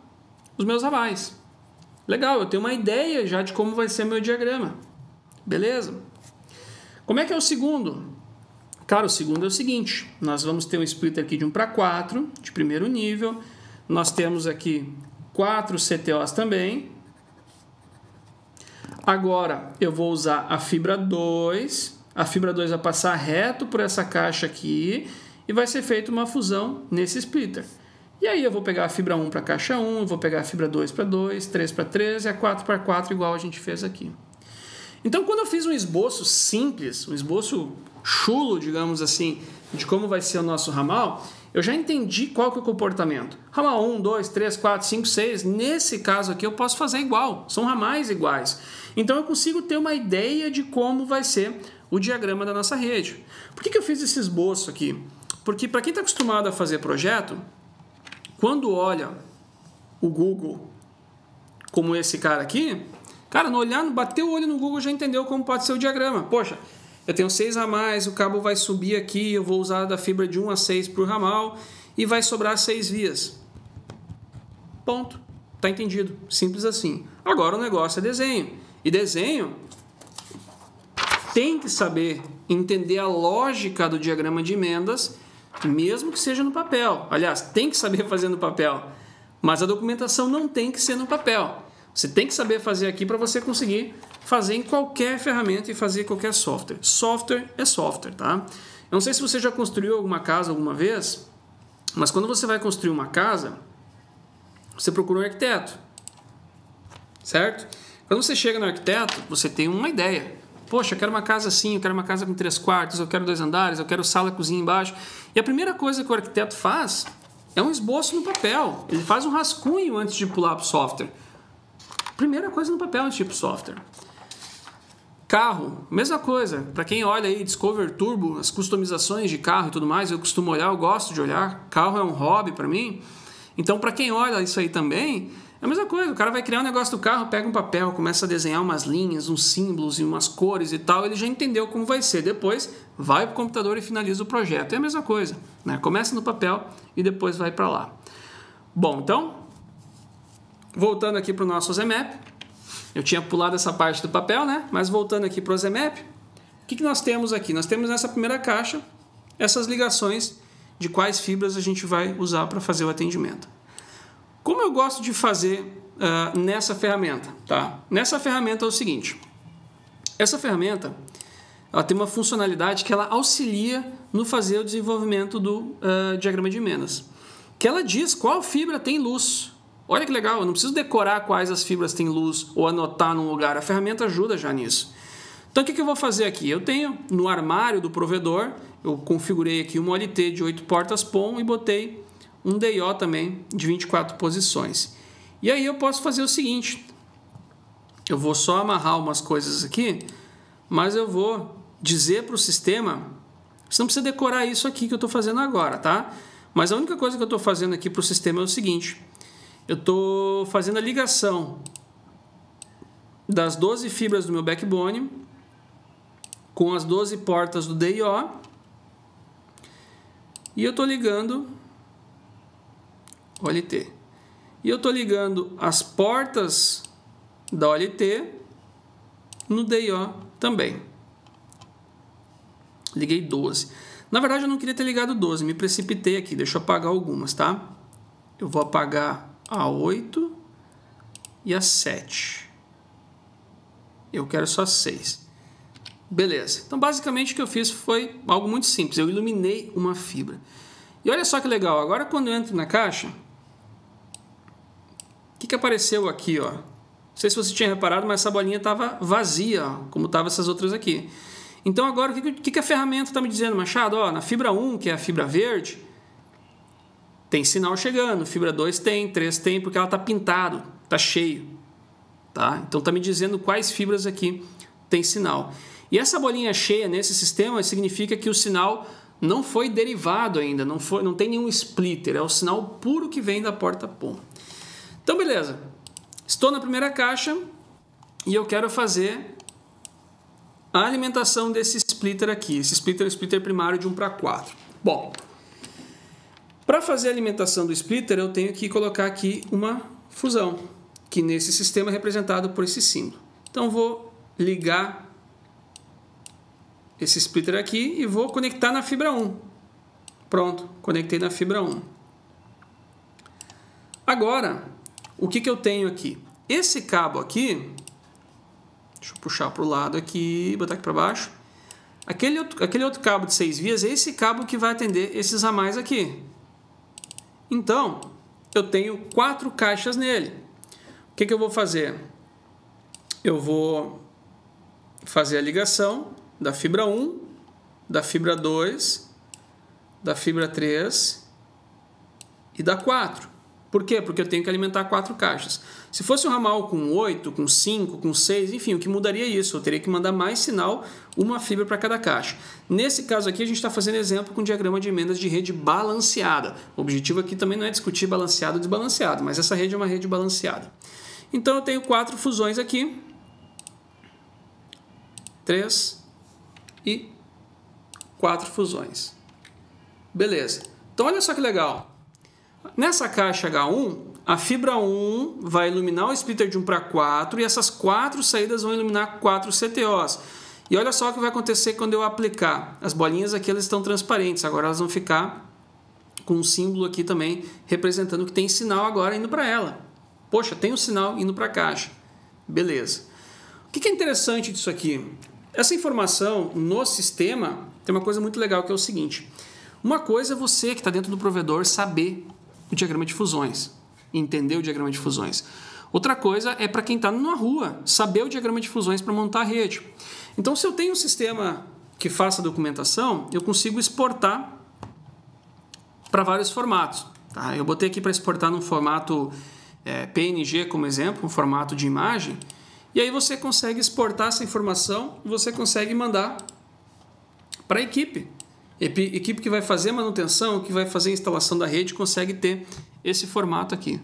os meus ramais. Legal, eu tenho uma ideia já de como vai ser meu diagrama. Beleza? Como é que é o segundo? Cara, o segundo é o seguinte. Nós vamos ter um splitter aqui de 1:4, de primeiro nível. Nós temos aqui 4 CTOs também. Agora eu vou usar a fibra 2. A fibra 2 vai passar reto por essa caixa aqui e vai ser feita uma fusão nesse splitter. E aí eu vou pegar a fibra 1 para a caixa 1, vou pegar a fibra 2 para 2, 3 para 3 e a 4 para 4, igual a gente fez aqui. Então, quando eu fiz um esboço simples, um esboço chulo, digamos assim, de como vai ser o nosso ramal, eu já entendi qual que é o comportamento. Ramal 1, 2, 3, 4, 5, 6, nesse caso aqui eu posso fazer igual, são ramais iguais. Então eu consigo ter uma ideia de como vai ser o diagrama da nossa rede. Por que eu fiz esse esboço aqui? Porque para quem está acostumado a fazer projeto, quando olha o Google como esse cara aqui, cara, no olhar, bateu o olho no Google já entendeu como pode ser o diagrama. Poxa, eu tenho 6 ramais, o cabo vai subir aqui, eu vou usar da fibra de 1 a 6 por ramal e vai sobrar 6 vias. Ponto. Tá entendido. Simples assim. Agora o negócio é desenho. E desenho tem que saber entender a lógica do diagrama de emendas, mesmo que seja no papel. Aliás, tem que saber fazer no papel, mas a documentação não tem que ser no papel. Você tem que saber fazer aqui para você conseguir fazer em qualquer ferramenta e fazer em qualquer software. Software é software, tá? Eu não sei se você já construiu alguma casa alguma vez, mas quando você vai construir uma casa, você procura um arquiteto, certo? Quando você chega no arquiteto, você tem uma ideia. Poxa, eu quero uma casa assim, eu quero uma casa com 3 quartos, eu quero 2 andares, eu quero sala, cozinha embaixo. E a primeira coisa que o arquiteto faz é um esboço no papel. Ele faz um rascunho antes de pular para o software. Primeira coisa no papel antes de ir para o software. Carro, mesma coisa. Para quem olha aí Discover Turbo, as customizações de carro e tudo mais, eu costumo olhar, eu gosto de olhar. Carro é um hobby para mim. Então, para quem olha isso aí também, é a mesma coisa. O cara vai criar um negócio do carro, pega um papel, começa a desenhar umas linhas, uns símbolos e umas cores e tal. Ele já entendeu como vai ser. Depois, vai para o computador e finaliza o projeto. É a mesma coisa, né? Começa no papel e depois vai para lá. Bom, então, voltando aqui para o nosso ZMAP. Eu tinha pulado essa parte do papel, né? Mas voltando aqui para o ZMAP, o que nós temos aqui? Nós temos nessa primeira caixa essas ligações de quais fibras a gente vai usar para fazer o atendimento. Como eu gosto de fazer nessa ferramenta? Tá? Nessa ferramenta é o seguinte. Essa ferramenta ela tem uma funcionalidade que ela auxilia no fazer o desenvolvimento do diagrama de emendas. Que ela diz qual fibra tem luz. Olha que legal, eu não preciso decorar quais as fibras têm luz ou anotar num lugar. A ferramenta ajuda já nisso. Então, o que eu vou fazer aqui? Eu tenho no armário do provedor, eu configurei aqui uma OLT de 8 portas POM e botei um DIO também de 24 posições. E aí eu posso fazer o seguinte. Eu vou só amarrar umas coisas aqui, mas eu vou dizer para o sistema... Você não precisa decorar isso aqui que eu estou fazendo agora, tá? Mas a única coisa que eu estou fazendo aqui para o sistema é o seguinte... Eu estou fazendo a ligação das 12 fibras do meu backbone com as 12 portas do DIO e eu estou ligando OLT. E eu estou ligando as portas da OLT no DIO também. Liguei 12. Na verdade, eu não queria ter ligado 12, me precipitei aqui. Deixa eu apagar algumas, tá? Eu vou apagar a 8 e a 7. Eu quero só 6. Beleza. Então, basicamente, o que eu fiz foi algo muito simples. Eu iluminei uma fibra. E olha só que legal. Agora, quando eu entro na caixa, o que apareceu aqui? Ó? Não sei se você tinha reparado, mas essa bolinha estava vazia, ó, como estavam essas outras aqui. Então, agora, o que a ferramenta está me dizendo, Machado? Ó, na fibra 1, que é a fibra verde, tem sinal chegando, fibra 2 tem, 3 tem, porque ela está pintado, está cheio. Tá? Então está me dizendo quais fibras aqui tem sinal. E essa bolinha cheia nesse sistema significa que o sinal não foi derivado ainda, não tem nenhum splitter, é o sinal puro que vem da porta POM. Então beleza, estou na primeira caixa e eu quero fazer a alimentação desse splitter aqui. Esse splitter é o splitter primário de 1 para 4. Bom, para fazer a alimentação do splitter eu tenho que colocar aqui uma fusão, que nesse sistema é representado por esse símbolo. Então vou ligar esse splitter aqui e vou conectar na fibra 1. Pronto, conectei na fibra 1. Agora, o que eu tenho aqui? Esse cabo aqui, deixa eu puxar para o lado aqui, botar aqui para baixo. Aquele outro cabo de 6 vias é esse cabo que vai atender esses a mais aqui. Então, eu tenho 4 caixas nele. O que eu vou fazer? Eu vou fazer a ligação da fibra 1, da fibra 2, da fibra 3 e da 4. Por quê? Porque eu tenho que alimentar 4 caixas. Se fosse um ramal com 8, com 5, com 6, enfim, o que mudaria isso? Eu teria que mandar mais sinal, uma fibra para cada caixa. Nesse caso aqui, a gente está fazendo exemplo com diagrama de emendas de rede balanceada. O objetivo aqui também não é discutir balanceado ou desbalanceado, mas essa rede é uma rede balanceada. Então eu tenho 4 fusões aqui. 3 e 4 fusões. Beleza. Então olha só que legal. Nessa caixa H1, a fibra 1 vai iluminar o splitter de 1 para 4 e essas 4 saídas vão iluminar 4 CTOs. E olha só o que vai acontecer quando eu aplicar. As bolinhas aqui elas estão transparentes, agora elas vão ficar com um símbolo aqui também representando que tem sinal agora indo para ela. Poxa, tem um sinal indo para a caixa. Beleza. O que é interessante disso aqui? Essa informação no sistema tem uma coisa muito legal que é o seguinte. Uma coisa é você que está dentro do provedor saber o diagrama de fusões, entender o diagrama de fusões. Outra coisa é para quem está na rua, saber o diagrama de fusões para montar a rede. Então, se eu tenho um sistema que faça documentação, eu consigo exportar para vários formatos. Tá? Eu botei aqui para exportar num formato PNG como exemplo, um formato de imagem, e aí você consegue exportar essa informação e você consegue mandar para a equipe. Equipe que vai fazer a manutenção, que vai fazer a instalação da rede, consegue ter esse formato aqui.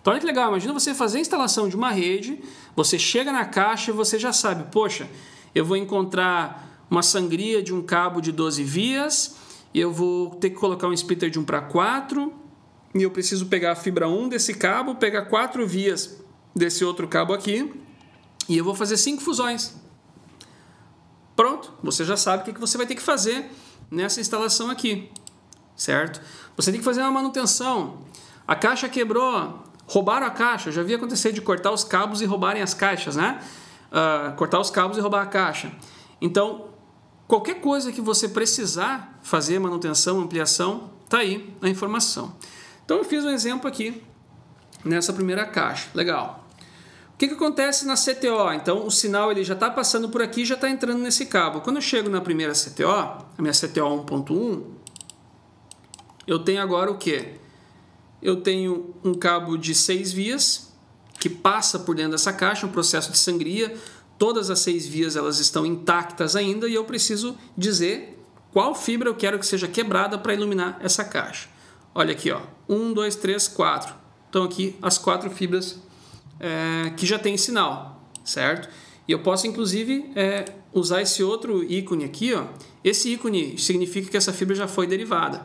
Então olha que legal, imagina você fazer a instalação de uma rede, você chega na caixa e você já sabe, poxa, eu vou encontrar uma sangria de um cabo de 12 vias, eu vou ter que colocar um splitter de 1 para 4, e eu preciso pegar a fibra 1 desse cabo, pegar 4 vias desse outro cabo aqui, e eu vou fazer 5 fusões. Pronto, você já sabe o que você vai ter que fazer nessa instalação aqui, certo? Você tem que fazer uma manutenção. A caixa quebrou, roubaram a caixa. Eu já vi acontecer de cortar os cabos e roubarem as caixas, né? Cortar os cabos e roubar a caixa. Então, qualquer coisa que você precisar fazer, manutenção, ampliação, tá aí a informação. Então, eu fiz um exemplo aqui nessa primeira caixa. Legal. O que acontece na CTO? Então, o sinal ele já está passando por aqui e já está entrando nesse cabo. Quando eu chego na primeira CTO, a minha CTO 1.1, eu tenho agora o quê? Eu tenho um cabo de 6 vias que passa por dentro dessa caixa, um processo de sangria. Todas as 6 vias elas estão intactas ainda e eu preciso dizer qual fibra eu quero que seja quebrada para iluminar essa caixa. Olha aqui, ó, 1, 2, 3, 4. Então aqui as 4 fibras que já tem sinal, certo? E eu posso inclusive usar esse outro ícone aqui, ó. Esse ícone significa que essa fibra já foi derivada,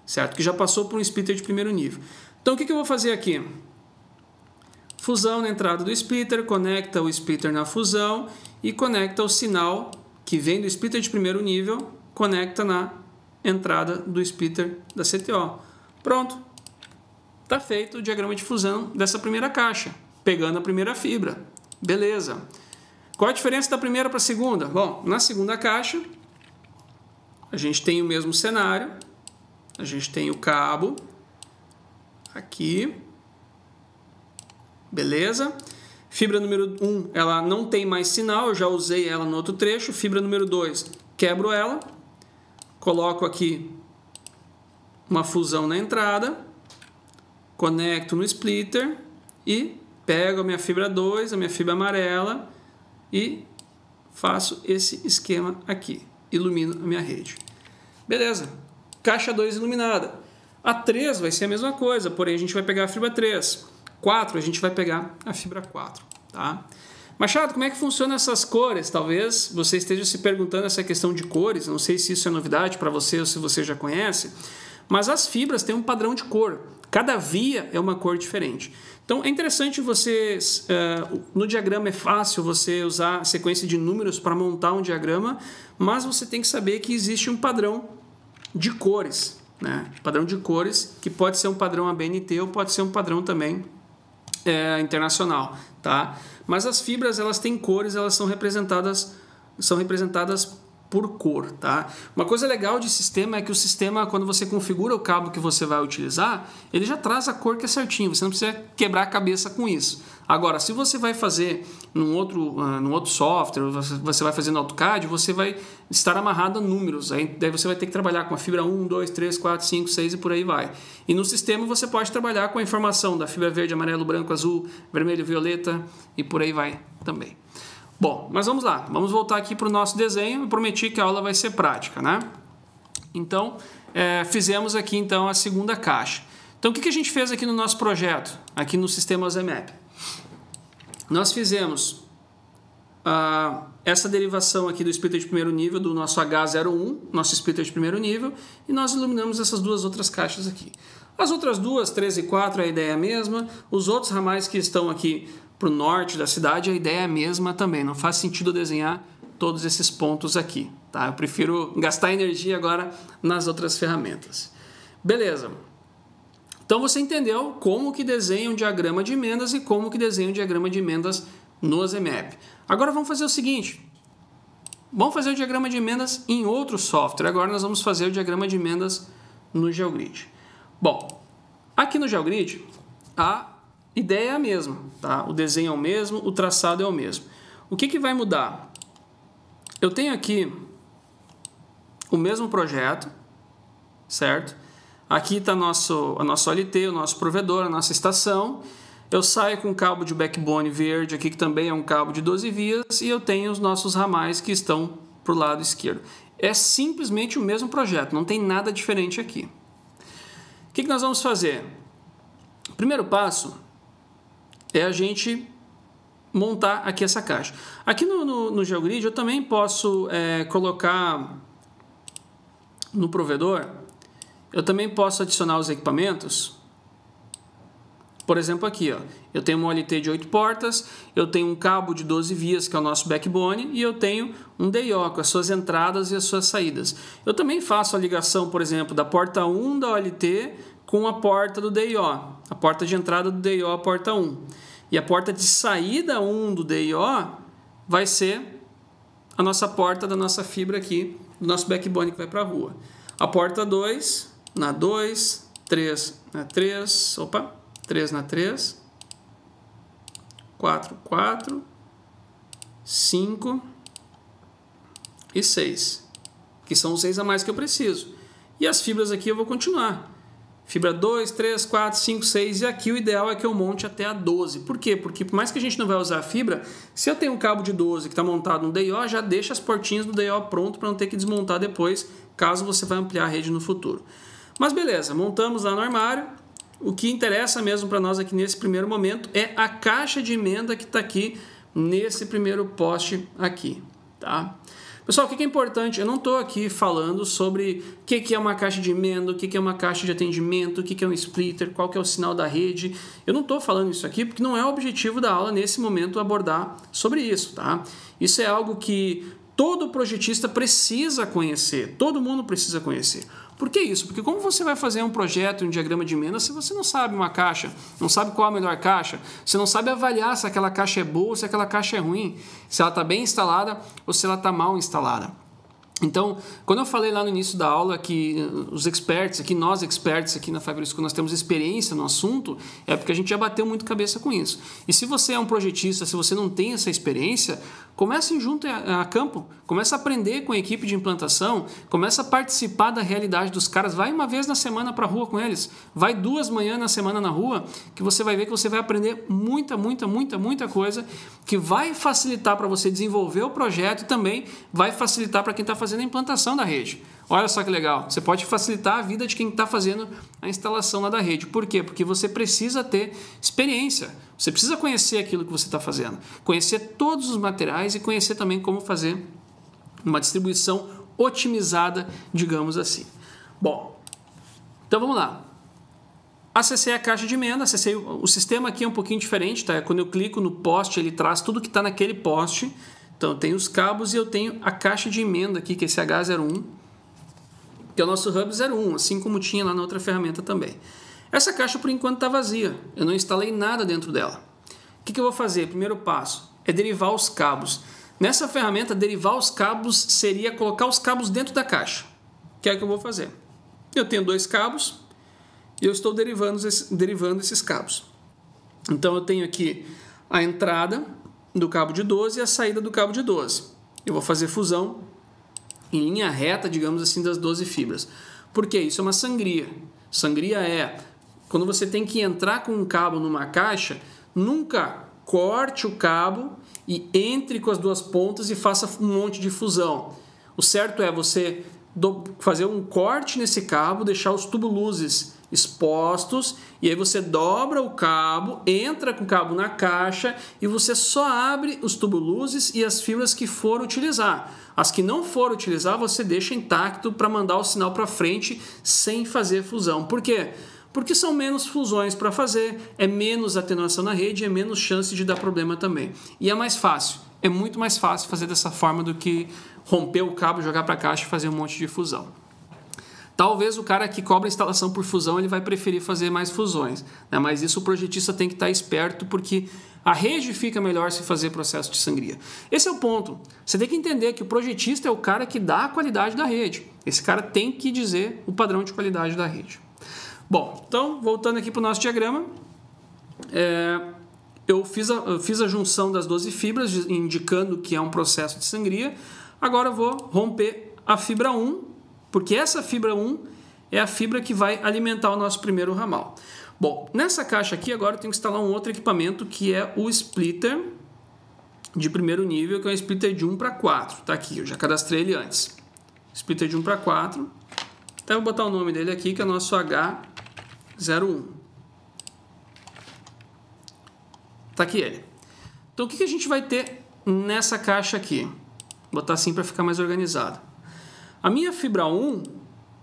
certo? Que já passou por um splitter de primeiro nível. Então o que eu vou fazer aqui? Fusão na entrada do splitter, conecta o splitter na fusão e conecta o sinal que vem do splitter de primeiro nível, conecta na entrada do splitter da CTO. Pronto, está feito o diagrama de fusão dessa primeira caixa, pegando a primeira fibra. Beleza. Qual a diferença da primeira para a segunda? Bom, na segunda caixa, a gente tem o mesmo cenário, a gente tem o cabo aqui. Beleza? Fibra número 1, ela não tem mais sinal, eu já usei ela no outro trecho. Fibra número 2, quebro ela, coloco aqui uma fusão na entrada conecto no splitter e pego a minha fibra 2, a minha fibra amarela e faço esse esquema aqui, ilumino a minha rede. Beleza, caixa 2 iluminada. A 3 vai ser a mesma coisa, porém a gente vai pegar a fibra 3. 4 a gente vai pegar a fibra 4, tá? Machado, como é que funciona essas cores? Talvez você esteja se perguntando essa questão de cores, não sei se isso é novidade para você ou se você já conhece, mas as fibras têm um padrão de cor. Cada via é uma cor diferente. Então é interessante você, no diagrama é fácil você usar a sequência de números para montar um diagrama, mas você tem que saber que existe um padrão de cores, né? Padrão de cores que pode ser um padrão ABNT ou pode ser um padrão também internacional, tá? Mas as fibras, elas têm cores, elas são representadas por cor, tá? Uma coisa legal de sistema é que o sistema, quando você configura o cabo que você vai utilizar, ele já traz a cor que é certinho, você não precisa quebrar a cabeça com isso. Agora, se você vai fazer num outro software, você vai fazer no AutoCAD, você vai estar amarrado a números, daí você vai ter que trabalhar com a fibra 1, 2, 3, 4, 5, 6 e por aí vai. E no sistema você pode trabalhar com a informação da fibra verde, amarelo, branco, azul, vermelho, violeta e por aí vai também. Bom, mas vamos lá, vamos voltar aqui para o nosso desenho. Eu prometi que a aula vai ser prática, né? Então, fizemos aqui então a segunda caixa. Então, o que a gente fez aqui no nosso projeto, aqui no sistema ZMAP? Nós fizemos essa derivação aqui do splitter de primeiro nível, do nosso H01, nosso splitter de primeiro nível, e nós iluminamos essas duas outras caixas aqui. As outras duas, 3 e 4, a ideia é a mesma. Os outros ramais que estão aqui para o norte da cidade, a ideia é a mesma também. Não faz sentido desenhar todos esses pontos aqui, tá? Eu prefiro gastar energia agora nas outras ferramentas. Beleza. Então você entendeu como que desenha um diagrama de emendas e como que desenha um diagrama de emendas no ZMAP. Agora vamos fazer o seguinte. Vamos fazer o diagrama de emendas em outro software. Agora nós vamos fazer o diagrama de emendas no GeoGrid. Bom, aqui no GeoGrid, a ideia é a mesma, tá? O desenho é o mesmo, o traçado é o mesmo. O que vai mudar? Eu tenho aqui o mesmo projeto, certo? Aqui está a nossa OLT, o nosso provedor, a nossa estação. Eu saio com um cabo de backbone verde aqui, que também é um cabo de 12 vias, e eu tenho os nossos ramais que estão para o lado esquerdo. É simplesmente o mesmo projeto, não tem nada diferente aqui. O que nós vamos fazer? O primeiro passo é a gente montar aqui essa caixa. Aqui no GeoGrid eu também posso colocar no provedor, eu também posso adicionar os equipamentos. Por exemplo aqui, ó, eu tenho uma OLT de 8 portas, eu tenho um cabo de 12 vias, que é o nosso backbone, e eu tenho um DIO com as suas entradas e as suas saídas. Eu também faço a ligação, por exemplo, da porta 1 da OLT com a porta do DIO, a porta de entrada do DIO, a porta 1. E a porta de saída 1 do DIO vai ser a nossa porta da nossa fibra aqui, do nosso backbone que vai para a rua. A porta 2 na 2, 3 na 3, 3 na 3, 4, 4, 5 e 6, que são os 6 a mais que eu preciso. E as fibras aqui eu vou continuar. Fibra 2, 3, 4, 5, 6 e aqui o ideal é que eu monte até a 12. Por quê? Porque por mais que a gente não vai usar a fibra, se eu tenho um cabo de 12 que está montado no DIO, já deixa as portinhas do DIO pronto para não ter que desmontar depois, caso você vá ampliar a rede no futuro. Mas beleza, montamos lá no armário. O que interessa mesmo para nós aqui nesse primeiro momento é a caixa de emenda que está aqui nesse primeiro poste aqui, tá? Pessoal, o que é importante? Eu não estou aqui falando sobre o que é uma caixa de emenda, o que é uma caixa de atendimento, o que é um splitter, qual que é o sinal da rede. Eu não estou falando isso aqui porque não é o objetivo da aula nesse momento abordar sobre isso, tá? Isso é algo que todo projetista precisa conhecer, todo mundo precisa conhecer. Por que isso? Porque como você vai fazer um projeto, um diagrama de emenda, se você não sabe uma caixa, não sabe qual é a melhor caixa, você não sabe avaliar se aquela caixa é boa ou se aquela caixa é ruim, se ela está bem instalada ou se ela está mal instalada. Então, quando eu falei lá no início da aula que os experts, nós experts aqui na Fiber School, nós temos experiência no assunto, é porque a gente já bateu muito cabeça com isso. E se você é um projetista, se você não tem essa experiência, comece junto a campo, comece a aprender com a equipe de implantação, comece a participar da realidade dos caras, vai uma vez na semana para a rua com eles, vai 2 manhãs na semana na rua, que você vai ver que você vai aprender muita coisa, que vai facilitar para você desenvolver o projeto e também vai facilitar para quem está fazendo a implantação da rede. Olha só que legal, você pode facilitar a vida de quem está fazendo a instalação lá da rede. Por quê? Porque você precisa ter experiência, você precisa conhecer aquilo que você está fazendo, conhecer todos os materiais e conhecer também como fazer uma distribuição otimizada, digamos assim. Bom, então vamos lá. Acessei a caixa de emenda, acessei o sistema aqui é um pouquinho diferente, tá? Quando eu clico no poste, ele traz tudo que está naquele poste. Então eu tenho os cabos e eu tenho a caixa de emenda aqui, que é esse H01, que é o nosso Hub 01, assim como tinha lá na outra ferramenta também. Essa caixa por enquanto está vazia, eu não instalei nada dentro dela. O que eu vou fazer? Primeiro passo é derivar os cabos. Nessa ferramenta, derivar os cabos seria colocar os cabos dentro da caixa. Que é o que eu vou fazer. Eu tenho 2 cabos e eu estou derivando esses cabos. Então eu tenho aqui a entrada do cabo de 12 e a saída do cabo de 12. Eu vou fazer fusão em linha reta, digamos assim, das 12 fibras. Por quê? Isso é uma sangria. Sangria é quando você tem que entrar com um cabo numa caixa, nunca corte o cabo e entre com as 2 pontas e faça um monte de fusão. O certo é você fazer um corte nesse cabo, deixar os tubo-luzes expostos e aí você dobra o cabo, entra com o cabo na caixa e você só abre os tubo-luzes e as fibras que for utilizar. As que não for utilizar, você deixa intacto para mandar o sinal para frente sem fazer fusão. Por quê? Porque são menos fusões para fazer, é menos atenuação na rede, é menos chance de dar problema também. E é mais fácil, é muito mais fácil fazer dessa forma do que romper o cabo, jogar para a caixa e fazer um monte de fusão. Talvez o cara que cobra instalação por fusão, ele vai preferir fazer mais fusões, né? Mas isso o projetista tem que estar esperto, porque a rede fica melhor se fazer processo de sangria. Esse é o ponto. Você tem que entender que o projetista é o cara que dá a qualidade da rede. Esse cara tem que dizer o padrão de qualidade da rede. Bom, então, voltando aqui para o nosso diagrama, eu fiz a junção das 12 fibras, indicando que é um processo de sangria. Agora eu vou romper a fibra 1, porque essa fibra 1 é a fibra que vai alimentar o nosso primeiro ramal. Bom, nessa caixa aqui agora eu tenho que instalar um outro equipamento que é o splitter de primeiro nível, que é um splitter de 1 para 4. Está aqui, eu já cadastrei ele antes. Splitter de 1 para 4. Então eu vou botar o nome dele aqui, que é o nosso H01. Está aqui ele. Então o que a gente vai ter nessa caixa aqui? Vou botar assim para ficar mais organizado. A minha fibra 1,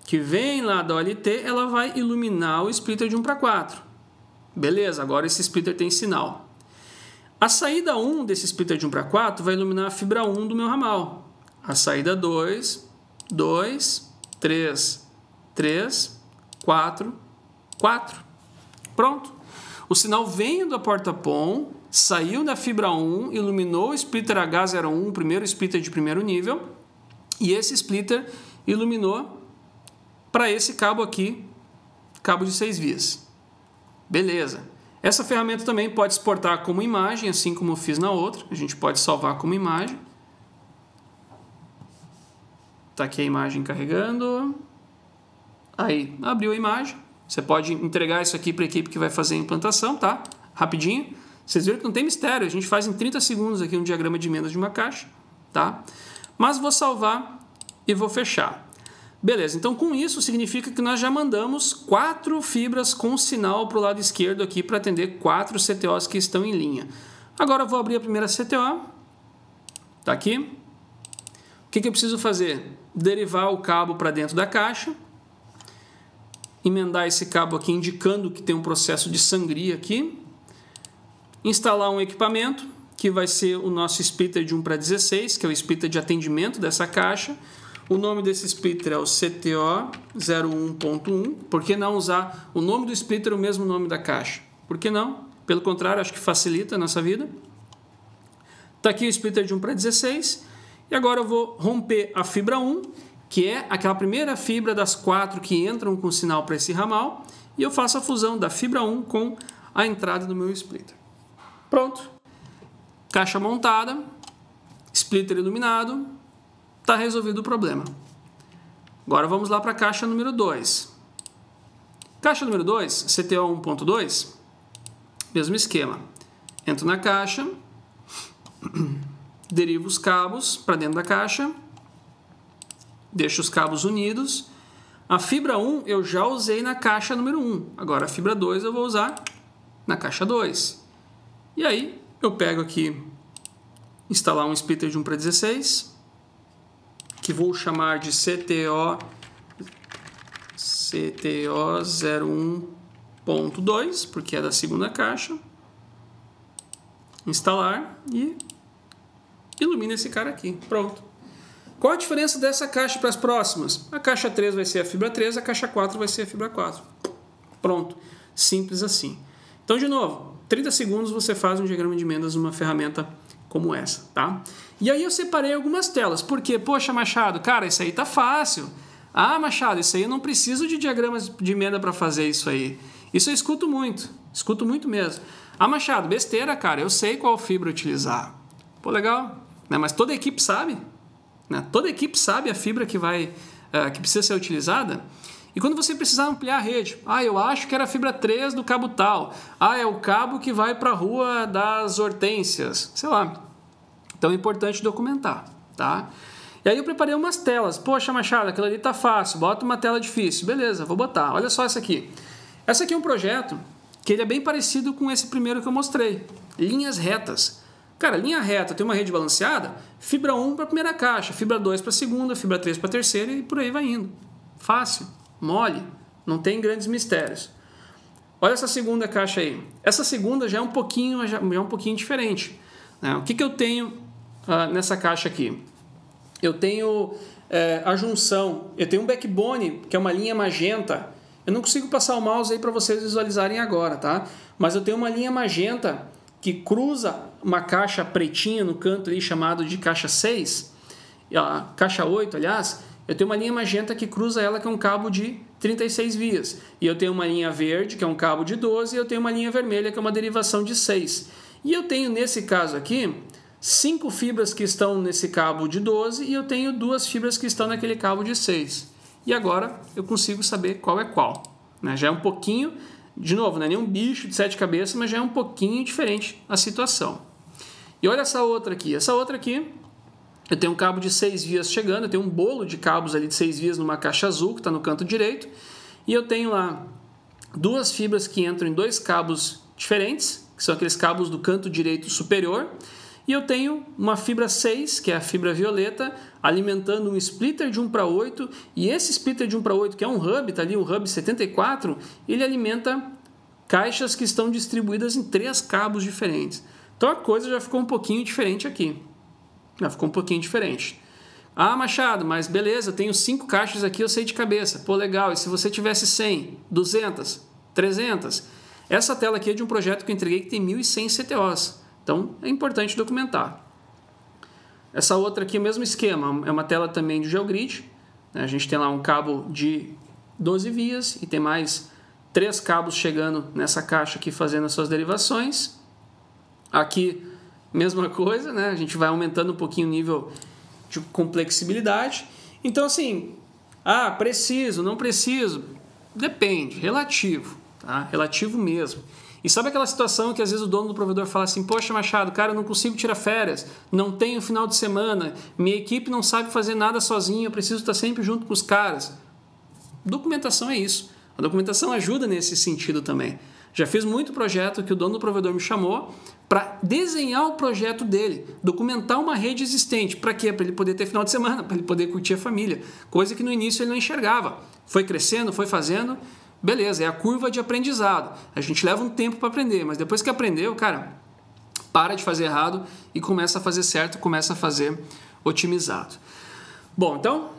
que vem lá da OLT, ela vai iluminar o splitter de 1 para 4. Beleza, agora esse splitter tem sinal. A saída 1 desse splitter de 1 para 4 vai iluminar a fibra 1 do meu ramal. A saída 2, 2, 3, 3, 4, 4. Pronto. O sinal veio da porta PON, saiu da fibra 1, iluminou o splitter H01, o primeiro splitter de primeiro nível, e esse splitter iluminou para esse cabo aqui, cabo de 6 vias. Beleza. Essa ferramenta também pode exportar como imagem, assim como eu fiz na outra. A gente pode salvar como imagem. Está aqui a imagem carregando. Aí, abriu a imagem. Você pode entregar isso aqui para a equipe que vai fazer a implantação, tá? Rapidinho. Vocês viram que não tem mistério. A gente faz em 30 segundos aqui um diagrama de emendas de uma caixa, tá? Mas vou salvar e vou fechar. Beleza, então com isso significa que nós já mandamos 4 fibras com sinal para o lado esquerdo aqui para atender 4 CTOs que estão em linha. Agora eu vou abrir a primeira CTO. Tá aqui. O que eu preciso fazer? Derivar o cabo para dentro da caixa. Emendar esse cabo aqui indicando que tem um processo de sangria aqui. Instalar um equipamento, que vai ser o nosso splitter de 1 para 16, que é o splitter de atendimento dessa caixa. O nome desse splitter é o CTO 01.1. Por que não usar o nome do splitter, o mesmo nome da caixa? Por que não? Pelo contrário, acho que facilita a nossa vida. Está aqui o splitter de 1 para 16. E agora eu vou romper a fibra 1, que é aquela primeira fibra das 4 que entram com sinal para esse ramal, e eu faço a fusão da fibra 1 com a entrada do meu splitter. Pronto. Caixa montada, splitter iluminado, está resolvido o problema. Agora vamos lá para a caixa número 2. Caixa número 2, CTO 1.2, mesmo esquema. Entro na caixa, derivo os cabos para dentro da caixa, deixo os cabos unidos. A fibra 1 eu já usei na caixa número 1, agora a fibra 2 eu vou usar na caixa 2. E aí eu pego aqui, instalar um splitter de 1 para 16, que vou chamar de CTO 01.2, porque é da segunda caixa. Instalar e ilumina esse cara aqui. Pronto. Qual a diferença dessa caixa para as próximas? A caixa 3 vai ser a fibra 3, a caixa 4 vai ser a fibra 4. Pronto. Simples assim. Então, de novo, 30 segundos você faz um diagrama de emendas numa ferramenta como essa, tá? E aí eu separei algumas telas, porque, poxa, Machado, cara, isso aí tá fácil. Ah, Machado, isso aí eu não preciso de diagramas de emenda para fazer isso aí. Isso eu escuto muito mesmo. Ah, Machado, besteira, cara, eu sei qual fibra utilizar. Pô, legal, né? Mas toda a equipe sabe, né? Toda a equipe sabe a fibra que precisa ser utilizada. E quando você precisar ampliar a rede, eu acho que era a fibra 3 do cabo tal. É o cabo que vai para a Rua das Hortênsias, sei lá. Então é importante documentar, tá? E aí eu preparei umas telas. Poxa, Machado, aquilo ali tá fácil, bota uma tela difícil. Beleza, vou botar. Olha só essa aqui. Essa aqui é um projeto que ele é bem parecido com esse primeiro que eu mostrei. Linhas retas. Cara, linha reta, tem uma rede balanceada, fibra 1 para a primeira caixa, fibra 2 para a segunda, fibra 3 para a terceira e por aí vai indo. Fácil, mole, não tem grandes mistérios. Olha essa segunda caixa aí. Essa segunda já é um pouquinho diferente, né? O que eu tenho nessa caixa aqui? Eu tenho a junção, eu tenho um backbone, que é uma linha magenta. Eu não consigo passar o mouse aí para vocês visualizarem agora, tá? Mas eu tenho uma linha magenta que cruza uma caixa pretinha no canto ali, chamado de caixa 6, caixa 8, aliás. Eu tenho uma linha magenta que cruza ela, que é um cabo de 36 vias. E eu tenho uma linha verde, que é um cabo de 12, e eu tenho uma linha vermelha, que é uma derivação de 6. E eu tenho, nesse caso aqui, 5 fibras que estão nesse cabo de 12 e eu tenho 2 fibras que estão naquele cabo de 6. E agora eu consigo saber qual é qual, né? Já é um pouquinho, de novo, não é nenhum bicho de 7 cabeças, mas já é um pouquinho diferente a situação. E olha essa outra aqui. Essa outra aqui, eu tenho um cabo de 6 vias chegando, eu tenho um bolo de cabos ali de 6 vias numa caixa azul, que está no canto direito, e eu tenho lá 2 fibras que entram em 2 cabos diferentes, que são aqueles cabos do canto direito superior, e eu tenho uma fibra 6, que é a fibra violeta, alimentando um splitter de 1 para 8, e esse splitter de 1 para 8, que é um hub, está ali um hub 74, ele alimenta caixas que estão distribuídas em 3 cabos diferentes. Então a coisa já ficou um pouquinho diferente aqui. Já ficou um pouquinho diferente. Ah, Machado, mas beleza, eu tenho 5 caixas aqui, eu sei de cabeça. Pô, legal, e se você tivesse 100, 200, 300? Essa tela aqui é de um projeto que eu entreguei que tem 1.100 CTOs. Então, é importante documentar. Essa outra aqui é o mesmo esquema, é uma tela também de GeoGrid. A gente tem lá um cabo de 12 vias e tem mais 3 cabos chegando nessa caixa aqui fazendo as suas derivações. Aqui, mesma coisa, né? A gente vai aumentando um pouquinho o nível de complexibilidade. Então, assim, preciso, não preciso? Depende, relativo, tá? Relativo mesmo. E sabe aquela situação que às vezes o dono do provedor fala assim, poxa, Machado, cara, eu não consigo tirar férias, não tenho final de semana, minha equipe não sabe fazer nada sozinha, eu preciso estar sempre junto com os caras. Documentação é isso. A documentação ajuda nesse sentido também. Já fiz muito projeto que o dono do provedor me chamou para desenhar o projeto dele, documentar uma rede existente. Para quê? Para ele poder ter final de semana, para ele poder curtir a família. Coisa que no início ele não enxergava. Foi crescendo, foi fazendo... Beleza, é a curva de aprendizado. A gente leva um tempo para aprender, mas depois que aprendeu, cara, para de fazer errado e começa a fazer certo, começa a fazer otimizado. Bom, então,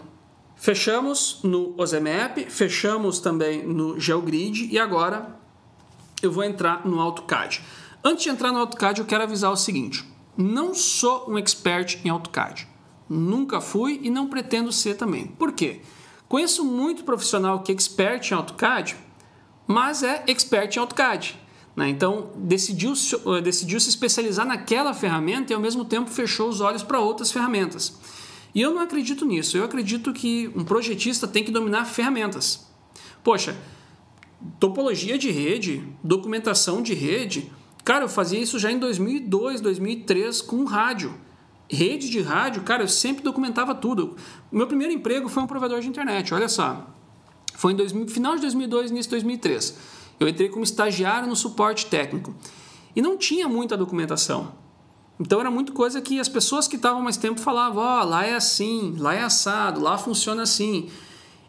fechamos no OZMap, fechamos também no GeoGrid e agora eu vou entrar no AutoCAD. Antes de entrar no AutoCAD, eu quero avisar o seguinte, não sou um expert em AutoCAD. nunca fui e não pretendo ser também. Por quê? Conheço muito profissional que é expert em AutoCAD, mas é expert em AutoCAD. Né? Então, decidiu se especializar naquela ferramenta e, ao mesmo tempo, fechou os olhos para outras ferramentas. E eu não acredito nisso. Eu acredito que um projetista tem que dominar ferramentas. Poxa, topologia de rede, documentação de rede. Cara, eu fazia isso já em 2002, 2003 com rádio. Rede de rádio, cara, eu sempre documentava tudo. O meu primeiro emprego foi um provedor de internet, olha só. Foi em final de 2002, início de 2003. Eu entrei como estagiário no suporte técnico. E não tinha muita documentação. Então era muita coisa que as pessoas que estavam mais tempo falavam, lá é assim, lá é assado, lá funciona assim.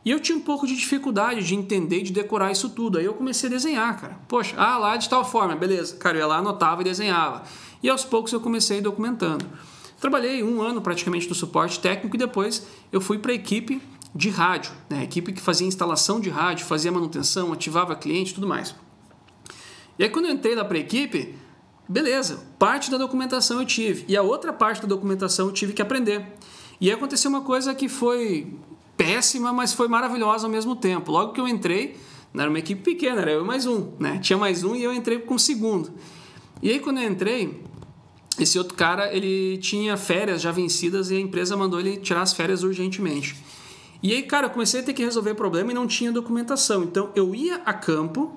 E eu tinha um pouco de dificuldade de entender e de decorar isso tudo. Aí eu comecei a desenhar, cara. Poxa, lá de tal forma, beleza. Cara, eu ia lá, anotava e desenhava. E aos poucos eu comecei documentando. Trabalhei 1 ano praticamente no suporte técnico e depois eu fui para a equipe de rádio, né? A equipe que fazia instalação de rádio, fazia manutenção, ativava cliente e tudo mais. E aí quando eu entrei lá para a equipe, beleza, parte da documentação eu tive e a outra parte da documentação eu tive que aprender. E aí aconteceu uma coisa que foi péssima, mas foi maravilhosa ao mesmo tempo. Logo que eu entrei, não era uma equipe pequena, era eu e mais um, né? Tinha mais um e eu entrei com o segundo. E aí quando eu entrei, esse outro cara, ele tinha férias já vencidas e a empresa mandou ele tirar as férias urgentemente. E aí, cara, eu comecei a ter que resolver problema e não tinha documentação. Então, eu ia a campo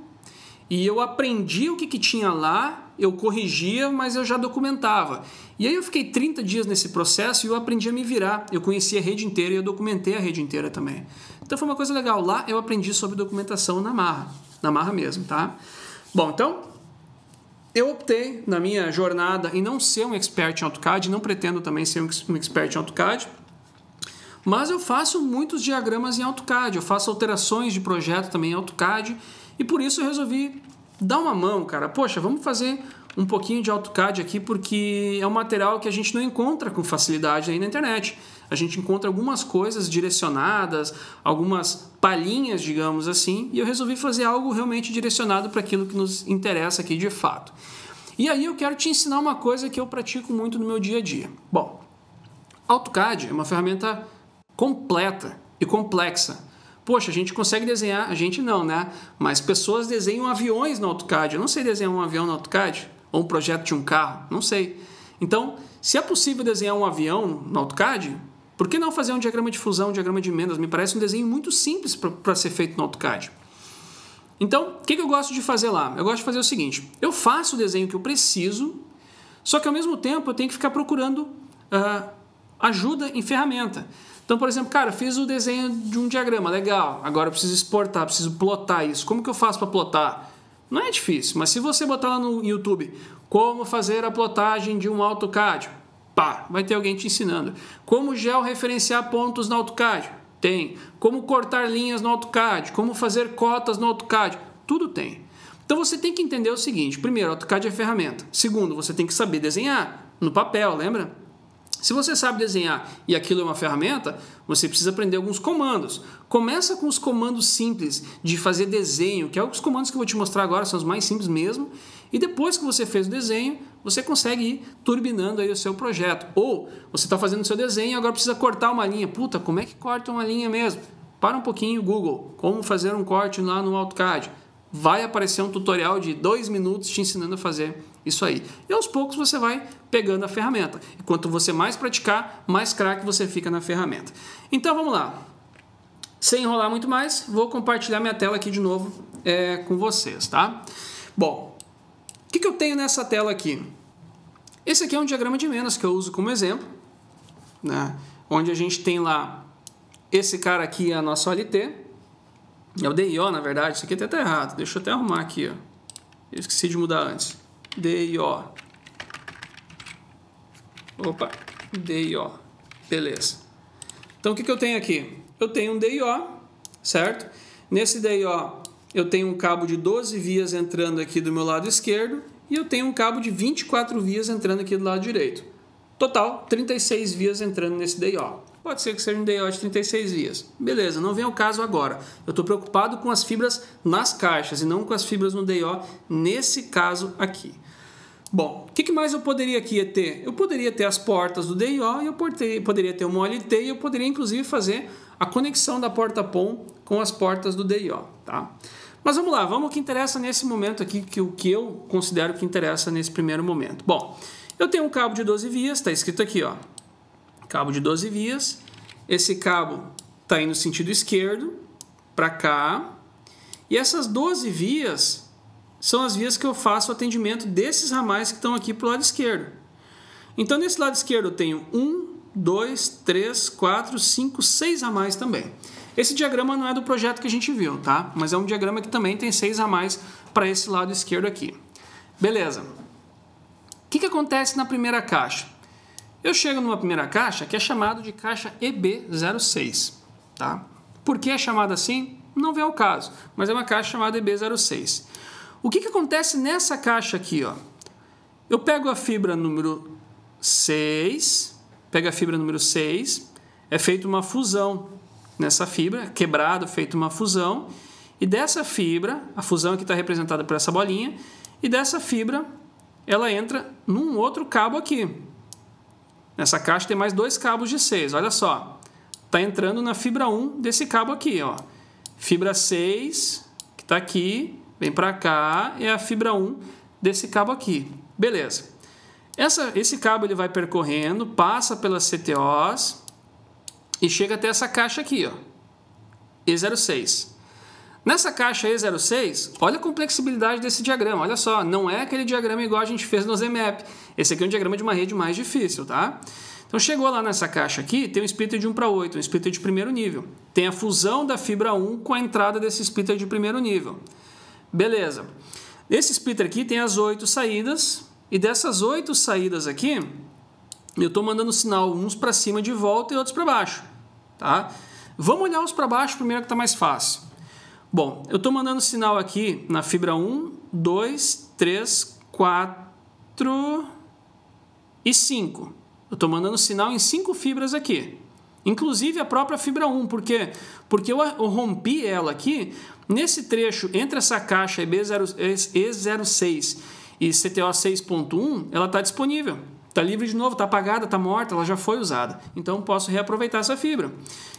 e eu aprendia o que tinha lá, eu corrigia, mas eu já documentava. E aí eu fiquei 30 dias nesse processo e eu aprendi a me virar. Eu conhecia a rede inteira e eu documentei a rede inteira também. Então, foi uma coisa legal. Lá eu aprendi sobre documentação na marra mesmo, tá? Bom, então eu optei na minha jornada em não ser um expert em AutoCAD, não pretendo também ser um expert em AutoCAD, mas eu faço muitos diagramas em AutoCAD, eu faço alterações de projeto também em AutoCAD e por isso eu resolvi dar uma mão, cara. Poxa, vamos fazer um pouquinho de AutoCAD aqui porque é um material que a gente não encontra com facilidade aí na internet. A gente encontra algumas coisas direcionadas, algumas palhinhas, digamos assim, e eu resolvi fazer algo realmente direcionado para aquilo que nos interessa aqui de fato. E aí eu quero te ensinar uma coisa que eu pratico muito no meu dia a dia. Bom, AutoCAD é uma ferramenta completa e complexa. Poxa, a gente consegue desenhar, a gente não, né? Mas pessoas desenham aviões no AutoCAD. Eu não sei desenhar um avião no AutoCAD, ou um projeto de um carro, não sei. Então, se é possível desenhar um avião no AutoCAD, por que não fazer um diagrama de fusão, um diagrama de emendas? Me parece um desenho muito simples para ser feito no AutoCAD. Então, o que eu gosto de fazer lá? Eu gosto de fazer o seguinte, eu faço o desenho que eu preciso, só que ao mesmo tempo eu tenho que ficar procurando ajuda em ferramenta. Então, por exemplo, cara, fiz o desenho de um diagrama, legal, agora eu preciso exportar, preciso plotar isso. Como que eu faço para plotar? Não é difícil, mas se você botar lá no YouTube, como fazer a plotagem de um AutoCAD, pá, vai ter alguém te ensinando. Como georreferenciar pontos no AutoCAD? Tem. Como cortar linhas no AutoCAD? Como fazer cotas no AutoCAD? Tudo tem. Então você tem que entender o seguinte, primeiro, AutoCAD é ferramenta. Segundo, você tem que saber desenhar no papel, lembra? Se você sabe desenhar e aquilo é uma ferramenta, você precisa aprender alguns comandos. Começa com os comandos simples de fazer desenho, que é os comandos que eu vou te mostrar agora, são os mais simples mesmo. E depois que você fez o desenho, você consegue ir turbinando aí o seu projeto. Ou você está fazendo o seu desenho e agora precisa cortar uma linha. Puta, como é que corta uma linha mesmo? Para um pouquinho, Google, como fazer um corte lá no AutoCAD. Vai aparecer um tutorial de 2 minutos te ensinando a fazer isso aí. E aos poucos você vai pegando a ferramenta. E quanto você mais praticar, mais craque você fica na ferramenta. Então vamos lá. Sem enrolar muito mais, vou compartilhar minha tela aqui de novo com vocês, tá? Bom, o que eu tenho nessa tela aqui? Esse aqui é um diagrama de emendas que eu uso como exemplo, né? Onde a gente tem lá, esse cara aqui é a nossa OLT, é o DIO, na verdade, isso aqui até tá errado, deixa eu até arrumar aqui, ó. Eu esqueci de mudar antes. DIO. Opa, DIO. Beleza. Então, o que eu tenho aqui? Eu tenho um DIO, certo? Nesse DIO, eu tenho um cabo de 12 vias entrando aqui do meu lado esquerdo e eu tenho um cabo de 24 vias entrando aqui do lado direito. Total, 36 vias entrando nesse DIO. Pode ser que seja um DIO de 36 vias. Beleza, não vem ao caso agora. Eu estou preocupado com as fibras nas caixas e não com as fibras no DIO nesse caso aqui. Bom, o que mais eu poderia aqui ter? Eu poderia ter as portas do DIO, e eu poderia ter uma OLT, e eu poderia inclusive fazer a conexão da porta PON com as portas do DIO, tá? Mas vamos lá, vamos ao que interessa nesse momento aqui, o que eu considero que interessa nesse primeiro momento. Bom, eu tenho um cabo de 12 vias, está escrito aqui, ó, cabo de 12 vias, esse cabo está indo no sentido esquerdo, para cá, e essas 12 vias são as vias que eu faço o atendimento desses ramais que estão aqui para o lado esquerdo. Então, nesse lado esquerdo eu tenho 1, 2, 3, 4, 5, 6 ramais também. Esse diagrama não é do projeto que a gente viu, tá? Mas é um diagrama que também tem 6 ramais para esse lado esquerdo aqui. Beleza. O que acontece na primeira caixa? Eu chego numa primeira caixa que é chamada de caixa EB06, tá? Por que é chamada assim? Não vem ao caso, mas é uma caixa chamada EB06. O que acontece nessa caixa aqui, ó? Eu pego a fibra número 6, é feita uma fusão nessa fibra, quebrado, feita uma fusão, e dessa fibra, a fusão aqui está representada por essa bolinha, e dessa fibra ela entra num outro cabo aqui. Nessa caixa tem mais 2 cabos de 6, olha só. Está entrando na fibra 1 desse cabo aqui, ó. Fibra 6, que está aqui, vem para cá, é a fibra 1 desse cabo aqui. Beleza. Esse cabo ele vai percorrendo, passa pelas CTOs e chega até essa caixa aqui, ó, E06. Nessa caixa E06, olha a complexibilidade desse diagrama. Olha só, não é aquele diagrama igual a gente fez no ZMAP. Esse aqui é um diagrama de uma rede mais difícil, tá? Então chegou lá nessa caixa aqui, tem um splitter de 1 para 8, um splitter de primeiro nível. Tem a fusão da fibra 1 com a entrada desse splitter de primeiro nível. Beleza. Esse splitter aqui tem as 8 saídas, e dessas 8 saídas aqui, eu estou mandando sinal uns para cima de volta e outros para baixo. Tá? Vamos olhar os para baixo primeiro, que está mais fácil. Bom, eu estou mandando sinal aqui na fibra 1, 2, 3, 4 e 5. Eu estou mandando sinal em 5 fibras aqui. Inclusive a própria fibra 1. Por quê? Porque eu rompi ela aqui nesse trecho entre essa caixa E06 e CTO 6.1, ela está disponível. Está livre de novo, está apagada, está morta, ela já foi usada. Então posso reaproveitar essa fibra.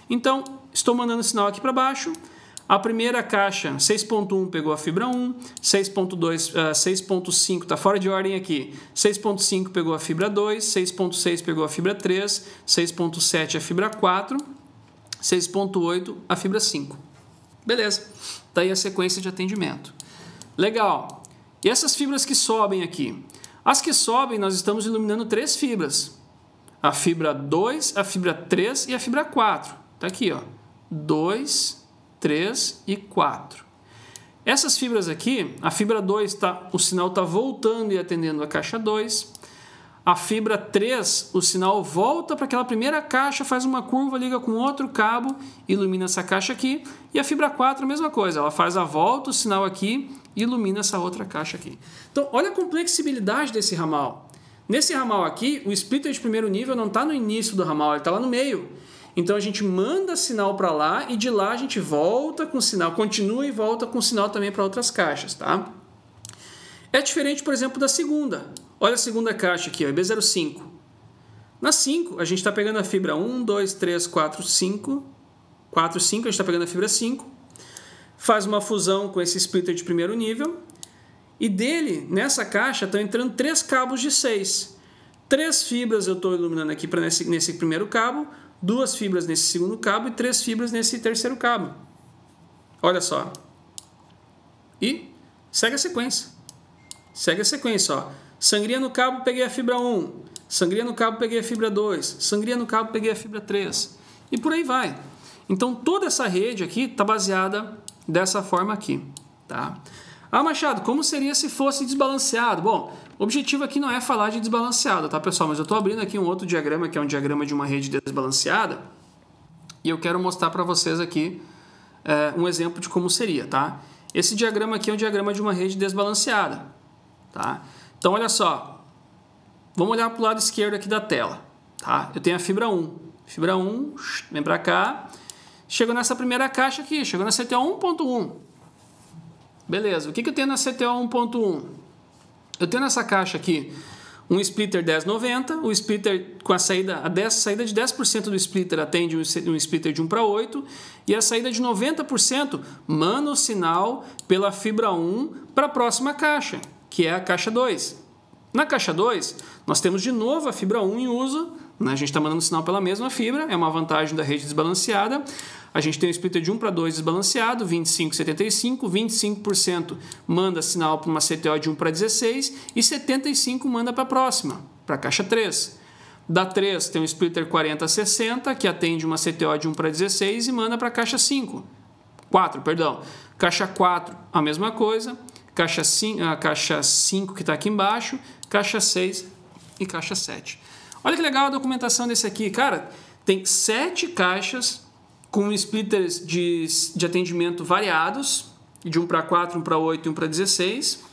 Então estou mandando sinal aqui para baixo. A primeira caixa 6.1 pegou a fibra 1, 6.5 está fora de ordem aqui, 6.5 pegou a fibra 2, 6.6 pegou a fibra 3, 6.7 a fibra 4, 6.8 a fibra 5. Beleza, está aí a sequência de atendimento. Legal. E essas fibras que sobem aqui? As que sobem, nós estamos iluminando 3 fibras. A fibra 2, a fibra 3 e a fibra 4. Está aqui, ó. 2, 3 e 4. Essas fibras aqui, a fibra 2, o sinal está voltando e atendendo a caixa 2. A fibra 3, o sinal volta para aquela primeira caixa, faz uma curva, liga com outro cabo, ilumina essa caixa aqui. E a fibra 4, a mesma coisa, ela faz a volta, o sinal aqui, e ilumina essa outra caixa aqui. Então, olha a complexibilidade desse ramal. Nesse ramal aqui, o splitter de primeiro nível não está no início do ramal, ele está lá no meio. Então, a gente manda sinal para lá e de lá a gente volta com sinal, continua e volta com sinal também para outras caixas, tá? É diferente, por exemplo, da segunda. Olha a segunda caixa aqui, ó, EB05. Na 5, a gente está pegando a fibra 1, 2, 3, 4, 5. 4, 5, a gente está pegando a fibra 5. Faz uma fusão com esse splitter de primeiro nível. E dele, nessa caixa, estão entrando 3 cabos de 6. 3 fibras eu estou iluminando aqui nesse primeiro cabo, 2 fibras nesse segundo cabo e 3 fibras nesse terceiro cabo. Olha só. E segue a sequência. Segue a sequência, ó. Sangria no cabo, peguei a fibra 1. Sangria no cabo, peguei a fibra 2. Sangria no cabo, peguei a fibra 3. E por aí vai. Então, toda essa rede aqui está baseada dessa forma aqui, tá? Ah, Machado, como seria se fosse desbalanceado? Bom, o objetivo aqui não é falar de desbalanceado, tá, pessoal? Mas eu estou abrindo aqui um outro diagrama, que é um diagrama de uma rede desbalanceada. E eu quero mostrar para vocês aqui um exemplo de como seria, tá? Esse diagrama aqui é um diagrama de uma rede desbalanceada, tá? Então, olha só, vamos olhar para o lado esquerdo aqui da tela, tá? Eu tenho a fibra 1. Fibra 1, vem para cá, chego nessa primeira caixa aqui, chego na CTO 1.1. Beleza, o que eu tenho na CTO 1.1? Eu tenho nessa caixa aqui um splitter 1090, o splitter com a saída de 10% do splitter atende um splitter de 1 para 8 e a saída de 90% manda o sinal pela fibra 1 para a próxima caixa, que é a caixa 2. Na caixa 2, nós temos de novo a fibra 1 em uso, né? A gente está mandando sinal pela mesma fibra, é uma vantagem da rede desbalanceada. A gente tem um splitter de 1 para 2 desbalanceado, 25/75, 25% manda sinal para uma CTO de 1 para 16 e 75% manda para a próxima, para a caixa 3. Da 3 tem um splitter 40/60, que atende uma CTO de 1 para 16 e manda para a caixa 4, perdão. Caixa 4, a mesma coisa. Caixa 5 que está aqui embaixo, caixa 6 e caixa 7. Olha que legal a documentação desse aqui, cara. Tem 7 caixas com splitters de atendimento variados, de 1 para 4, 1 para 8 e 1 para 16.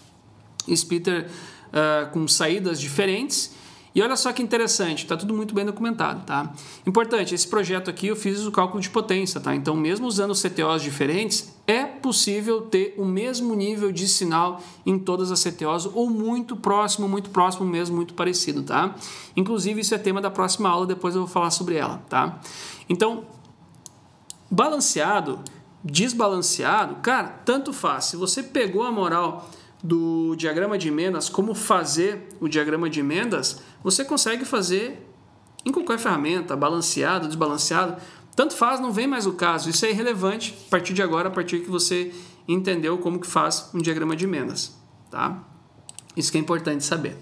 Splitter com saídas diferentes. E olha só que interessante, está tudo muito bem documentado, tá? Importante, esse projeto aqui eu fiz o cálculo de potência, tá? Então, mesmo usando CTOs diferentes, é possível ter o mesmo nível de sinal em todas as CTOs ou muito próximo mesmo, muito parecido, tá? Inclusive, isso é tema da próxima aula, depois eu vou falar sobre ela, tá? Então, balanceado, desbalanceado, cara, tanto faz. Se você pegou a moral do diagrama de emendas, como fazer o diagrama de emendas, você consegue fazer em qualquer ferramenta, balanceado, desbalanceado, tanto faz, não vem mais o caso. Isso é irrelevante a partir de agora, a partir que você entendeu como que faz um diagrama de emendas, tá? Isso que é importante saber.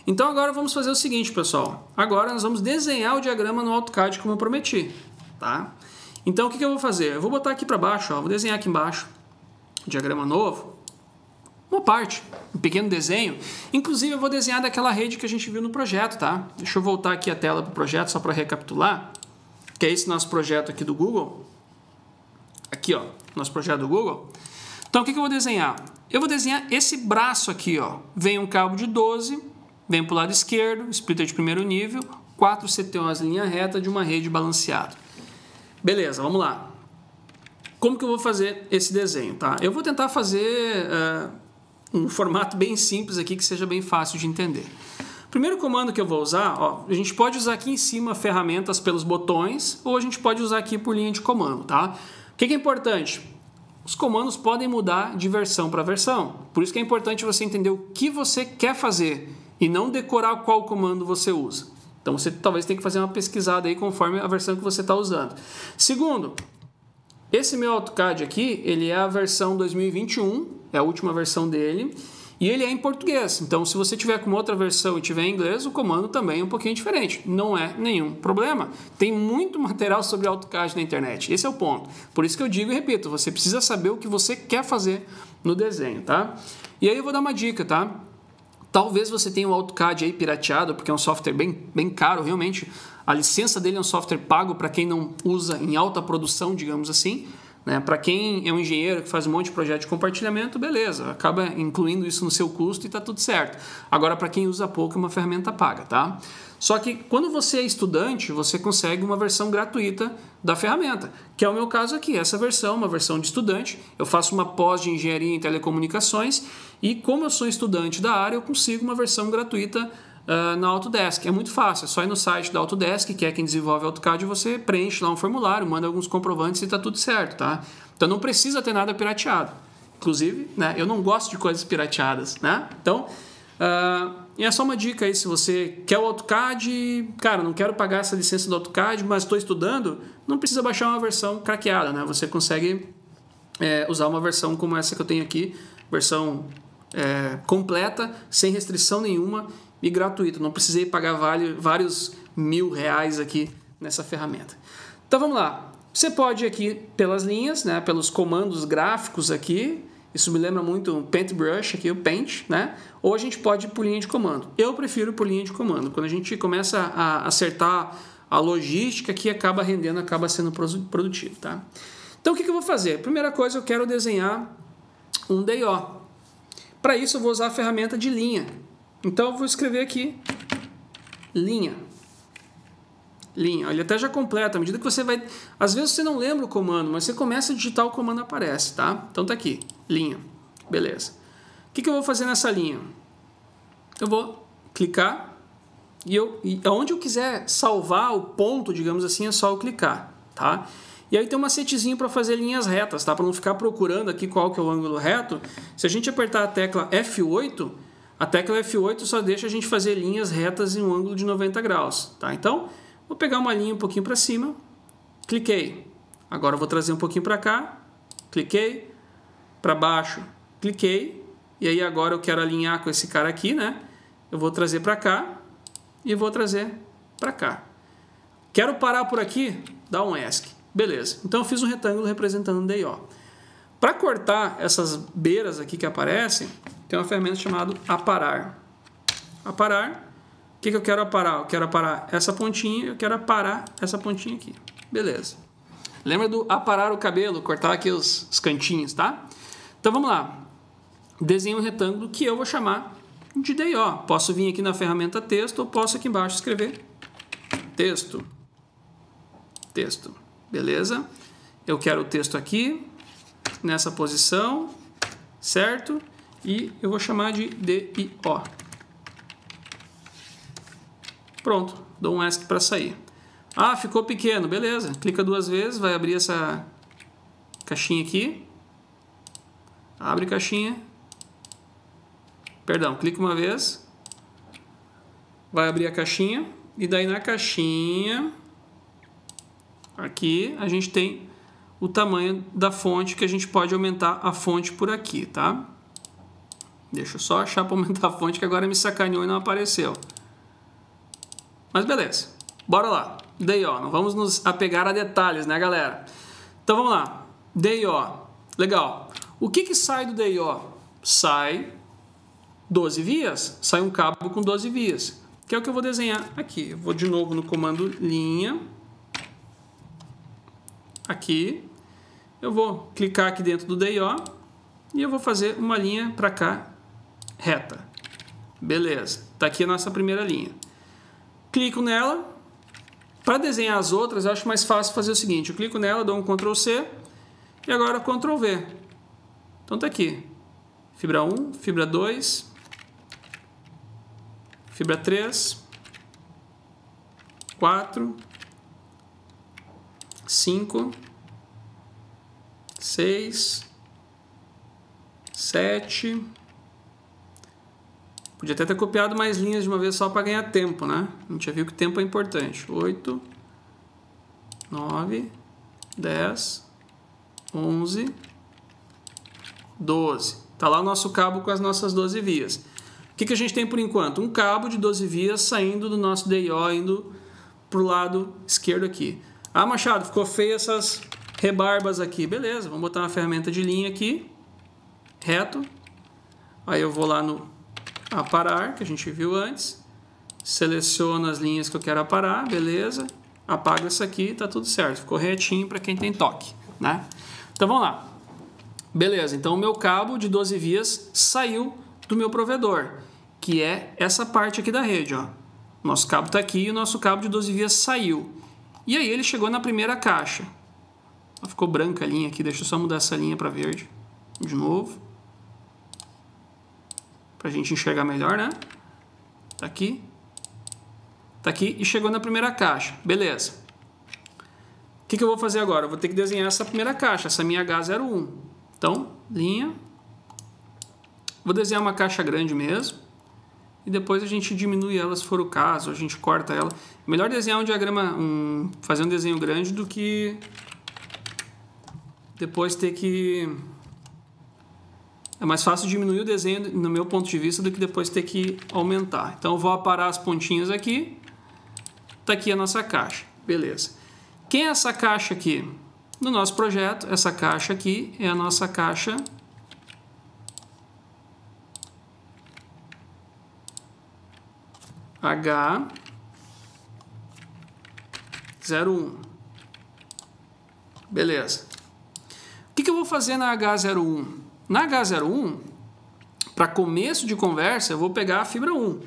Então agora vamos fazer o seguinte, pessoal. Agora nós vamos desenhar o diagrama no AutoCAD como eu prometi, tá? Então o que eu vou fazer? Eu vou botar aqui para baixo, ó, vou desenhar aqui embaixo o diagrama novo. Uma parte, um pequeno desenho. Inclusive eu vou desenhar daquela rede que a gente viu no projeto, tá? Deixa eu voltar aqui a tela para o projeto só para recapitular, que é esse nosso projeto aqui do Google. Aqui, ó, nosso projeto do Google. Então o que eu vou desenhar? Eu vou desenhar esse braço aqui, ó. Vem um cabo de 12, vem para o lado esquerdo, splitter de primeiro nível, 4 CTOs em linha reta de uma rede balanceada. Beleza, vamos lá. Como que eu vou fazer esse desenho, tá? Eu vou tentar fazer um formato bem simples aqui que seja bem fácil de entender. O primeiro comando que eu vou usar, ó, a gente pode usar aqui em cima ferramentas pelos botões ou a gente pode usar aqui por linha de comando, tá? O que é importante? Os comandos podem mudar de versão para versão. Por isso que é importante você entender o que você quer fazer e não decorar qual comando você usa. Então você talvez tenha que fazer uma pesquisada aí conforme a versão que você está usando. Segundo, esse meu AutoCAD aqui, ele é a versão 2021, é a última versão dele, e ele é em português. Então, se você tiver com outra versão e tiver em inglês, o comando também é um pouquinho diferente. Não é nenhum problema. Tem muito material sobre AutoCAD na internet. Esse é o ponto. Por isso que eu digo e repito, você precisa saber o que você quer fazer no desenho, tá? E aí eu vou dar uma dica, tá? Talvez você tenha o AutoCAD aí pirateado, porque é um software bem caro, realmente. A licença dele é um software pago para quem não usa em alta produção, digamos assim. Né? Para quem é um engenheiro que faz um monte de projeto de compartilhamento, beleza, acaba incluindo isso no seu custo e está tudo certo. Agora, para quem usa pouco, é uma ferramenta paga, tá? Só que quando você é estudante, você consegue uma versão gratuita da ferramenta, que é o meu caso aqui, essa versão, uma versão de estudante. Eu faço uma pós de engenharia em telecomunicações e como eu sou estudante da área, eu consigo uma versão gratuita na Autodesk. É muito fácil, é só ir no site da Autodesk, que é quem desenvolve AutoCAD, você preenche lá um formulário, manda alguns comprovantes e está tudo certo, tá? Então não precisa ter nada pirateado. Inclusive, né, eu não gosto de coisas pirateadas, né? Então, e é só uma dica aí, se você quer o AutoCAD, cara, não quero pagar essa licença do AutoCAD, mas estou estudando, não precisa baixar uma versão craqueada, né? Você consegue usar uma versão como essa que eu tenho aqui, versão completa, sem restrição nenhuma, e gratuito, não precisei pagar vários R$1.000 aqui nessa ferramenta. Então vamos lá, você pode ir aqui pelas linhas, né, pelos comandos gráficos aqui, isso me lembra muito o Paintbrush aqui, o Paint, né? Ou a gente pode ir por linha de comando. Eu prefiro por linha de comando, quando a gente começa a acertar a logística aqui, acaba rendendo, acaba sendo produtivo, tá? Então o que eu vou fazer? Primeira coisa, eu quero desenhar um DIO. Para isso eu vou usar a ferramenta de linha. Então eu vou escrever aqui linha. Ele até já completa, à medida que você vai... Às vezes você não lembra o comando, mas você começa a digitar, o comando aparece, tá? Então tá aqui, linha. Beleza. O que eu vou fazer nessa linha? eu vou clicar e onde eu quiser salvar o ponto, digamos assim, é só eu clicar, tá? E aí tem um macetezinho para fazer linhas retas, tá? Para não ficar procurando aqui qual que é o ângulo reto. Se a gente apertar a tecla F8, a tecla F8 só deixa a gente fazer linhas retas em um ângulo de 90 graus, tá? Então, vou pegar uma linha um pouquinho para cima, cliquei. Agora eu vou trazer um pouquinho para cá, cliquei, para baixo, cliquei. E aí agora eu quero alinhar com esse cara aqui, né? Eu vou trazer para cá e vou trazer para cá. Quero parar por aqui? Dá um ESC. Beleza, então eu fiz um retângulo representando um DIO. Para cortar essas beiras aqui que aparecem, tem uma ferramenta chamada aparar. Aparar, o que eu quero aparar? Eu quero aparar essa pontinha, eu quero aparar essa pontinha aqui. Beleza. Lembra do aparar o cabelo, cortar aqui os cantinhos, tá? Então vamos lá. Desenho um retângulo que eu vou chamar de DIO. Posso vir aqui na ferramenta texto ou posso aqui embaixo escrever texto. Texto. Beleza? Eu quero o texto aqui, nessa posição, certo? E eu vou chamar de DIO. Pronto, dou um ESC para sair. Ah, ficou pequeno, beleza. Clica duas vezes, vai abrir essa caixinha aqui. Abre caixinha. Perdão, clica uma vez. Vai abrir a caixinha. E daí na caixinha... Aqui a gente tem o tamanho da fonte, que a gente pode aumentar a fonte por aqui, tá? Deixa eu só achar para aumentar a fonte, que agora me sacaneou e não apareceu. Mas beleza, bora lá. DIO, não vamos nos apegar a detalhes, né, galera? Então vamos lá. DIO, legal. O que sai do DIO? Sai 12 vias, sai um cabo com 12 vias, que é o que eu vou desenhar aqui. Eu vou de novo no comando linha. Aqui, eu vou clicar aqui dentro do DIO e eu vou fazer uma linha para cá reta. Beleza, tá aqui a nossa primeira linha. Clico nela. Para desenhar as outras, eu acho mais fácil fazer o seguinte: eu clico nela, dou um Ctrl C e agora Ctrl V. Então tá aqui: fibra 1, fibra 2, fibra 3, 4, 5, 6, 7. Podia até ter copiado mais linhas de uma vez só para ganhar tempo, né? A gente já viu que tempo é importante. 8, 9, 10, 11, 12. Tá lá o nosso cabo com as nossas 12 vias. O que a gente tem por enquanto? Um cabo de 12 vias saindo do nosso DIO, indo pro lado esquerdo aqui. Ah, Machado, ficou feio essas rebarbas aqui. Beleza, vamos botar uma ferramenta de linha aqui, reto. Aí eu vou lá no aparar, que a gente viu antes. Seleciono as linhas que eu quero aparar, beleza. Apago essa aqui, tá tudo certo. Ficou retinho para quem tem toque, né? Então vamos lá. Beleza, então o meu cabo de 12 vias saiu do meu provedor, que é essa parte aqui da rede, ó. Nosso cabo está aqui e o nosso cabo de 12 vias saiu. E aí ele chegou na primeira caixa. Ficou branca a linha aqui, deixa eu só mudar essa linha para verde. De novo. Para a gente enxergar melhor, né? Tá aqui. Tá aqui e chegou na primeira caixa. Beleza. O que eu vou fazer agora? Eu vou ter que desenhar essa primeira caixa, essa minha H01. Então, linha. Vou desenhar uma caixa grande mesmo. E depois a gente diminui ela se for o caso, a gente corta ela. Melhor desenhar um diagrama, fazer um desenho grande do que depois ter que... É mais fácil diminuir o desenho, no meu ponto de vista, do que depois ter que aumentar. Então eu vou aparar as pontinhas aqui. Tá aqui a nossa caixa. Beleza. Quem é essa caixa aqui? No nosso projeto, essa caixa aqui é a nossa caixa H01. Beleza. O que eu vou fazer na H01? Na H01, para começo de conversa, eu vou pegar a fibra 1.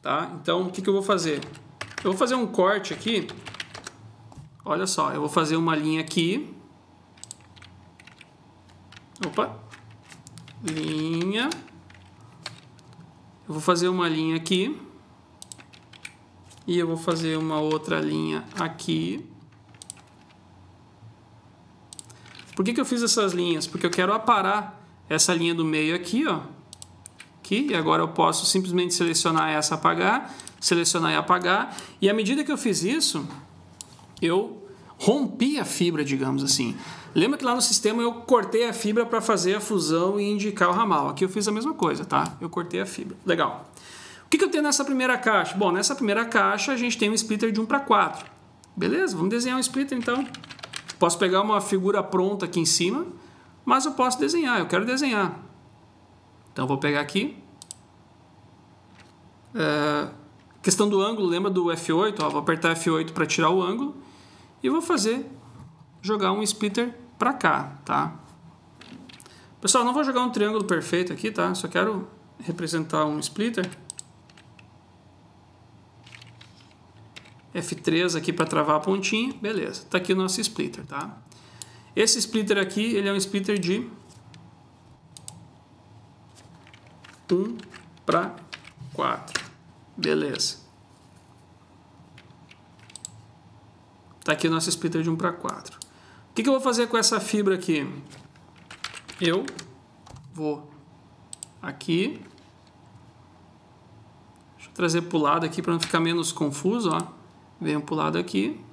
Tá? Então, o que eu vou fazer? Eu vou fazer um corte aqui. Olha só, eu vou fazer uma linha aqui. Opa. Linha. Eu vou fazer uma linha aqui. E eu vou fazer uma outra linha aqui. Por que eu fiz essas linhas? Porque eu quero aparar essa linha do meio aqui, ó. Aqui, e agora eu posso simplesmente selecionar essa, apagar, selecionar e apagar. E à medida que eu fiz isso, eu rompi a fibra, digamos assim. Lembra que lá no sistema eu cortei a fibra para fazer a fusão e indicar o ramal. Aqui eu fiz a mesma coisa, tá? Eu cortei a fibra. Legal. O que eu tenho nessa primeira caixa? Bom, nessa primeira caixa a gente tem um splitter de 1:4. Beleza, vamos desenhar um splitter então. Posso pegar uma figura pronta aqui em cima, mas eu posso desenhar, eu quero desenhar. Então eu vou pegar aqui. Questão do ângulo, lembra do F8? Ó, vou apertar F8 para tirar o ângulo. E vou jogar um splitter para cá, tá? Pessoal, não vou jogar um triângulo perfeito aqui, tá? Só quero representar um splitter. F3 aqui para travar a pontinha, beleza, tá aqui o nosso splitter, tá? Esse splitter aqui, ele é um splitter de 1:4, beleza. Tá aqui o nosso splitter de 1:4. O que eu vou fazer com essa fibra aqui? Eu vou aqui, deixa eu trazer para o lado aqui para não ficar menos confuso, ó. Venho para o lado aqui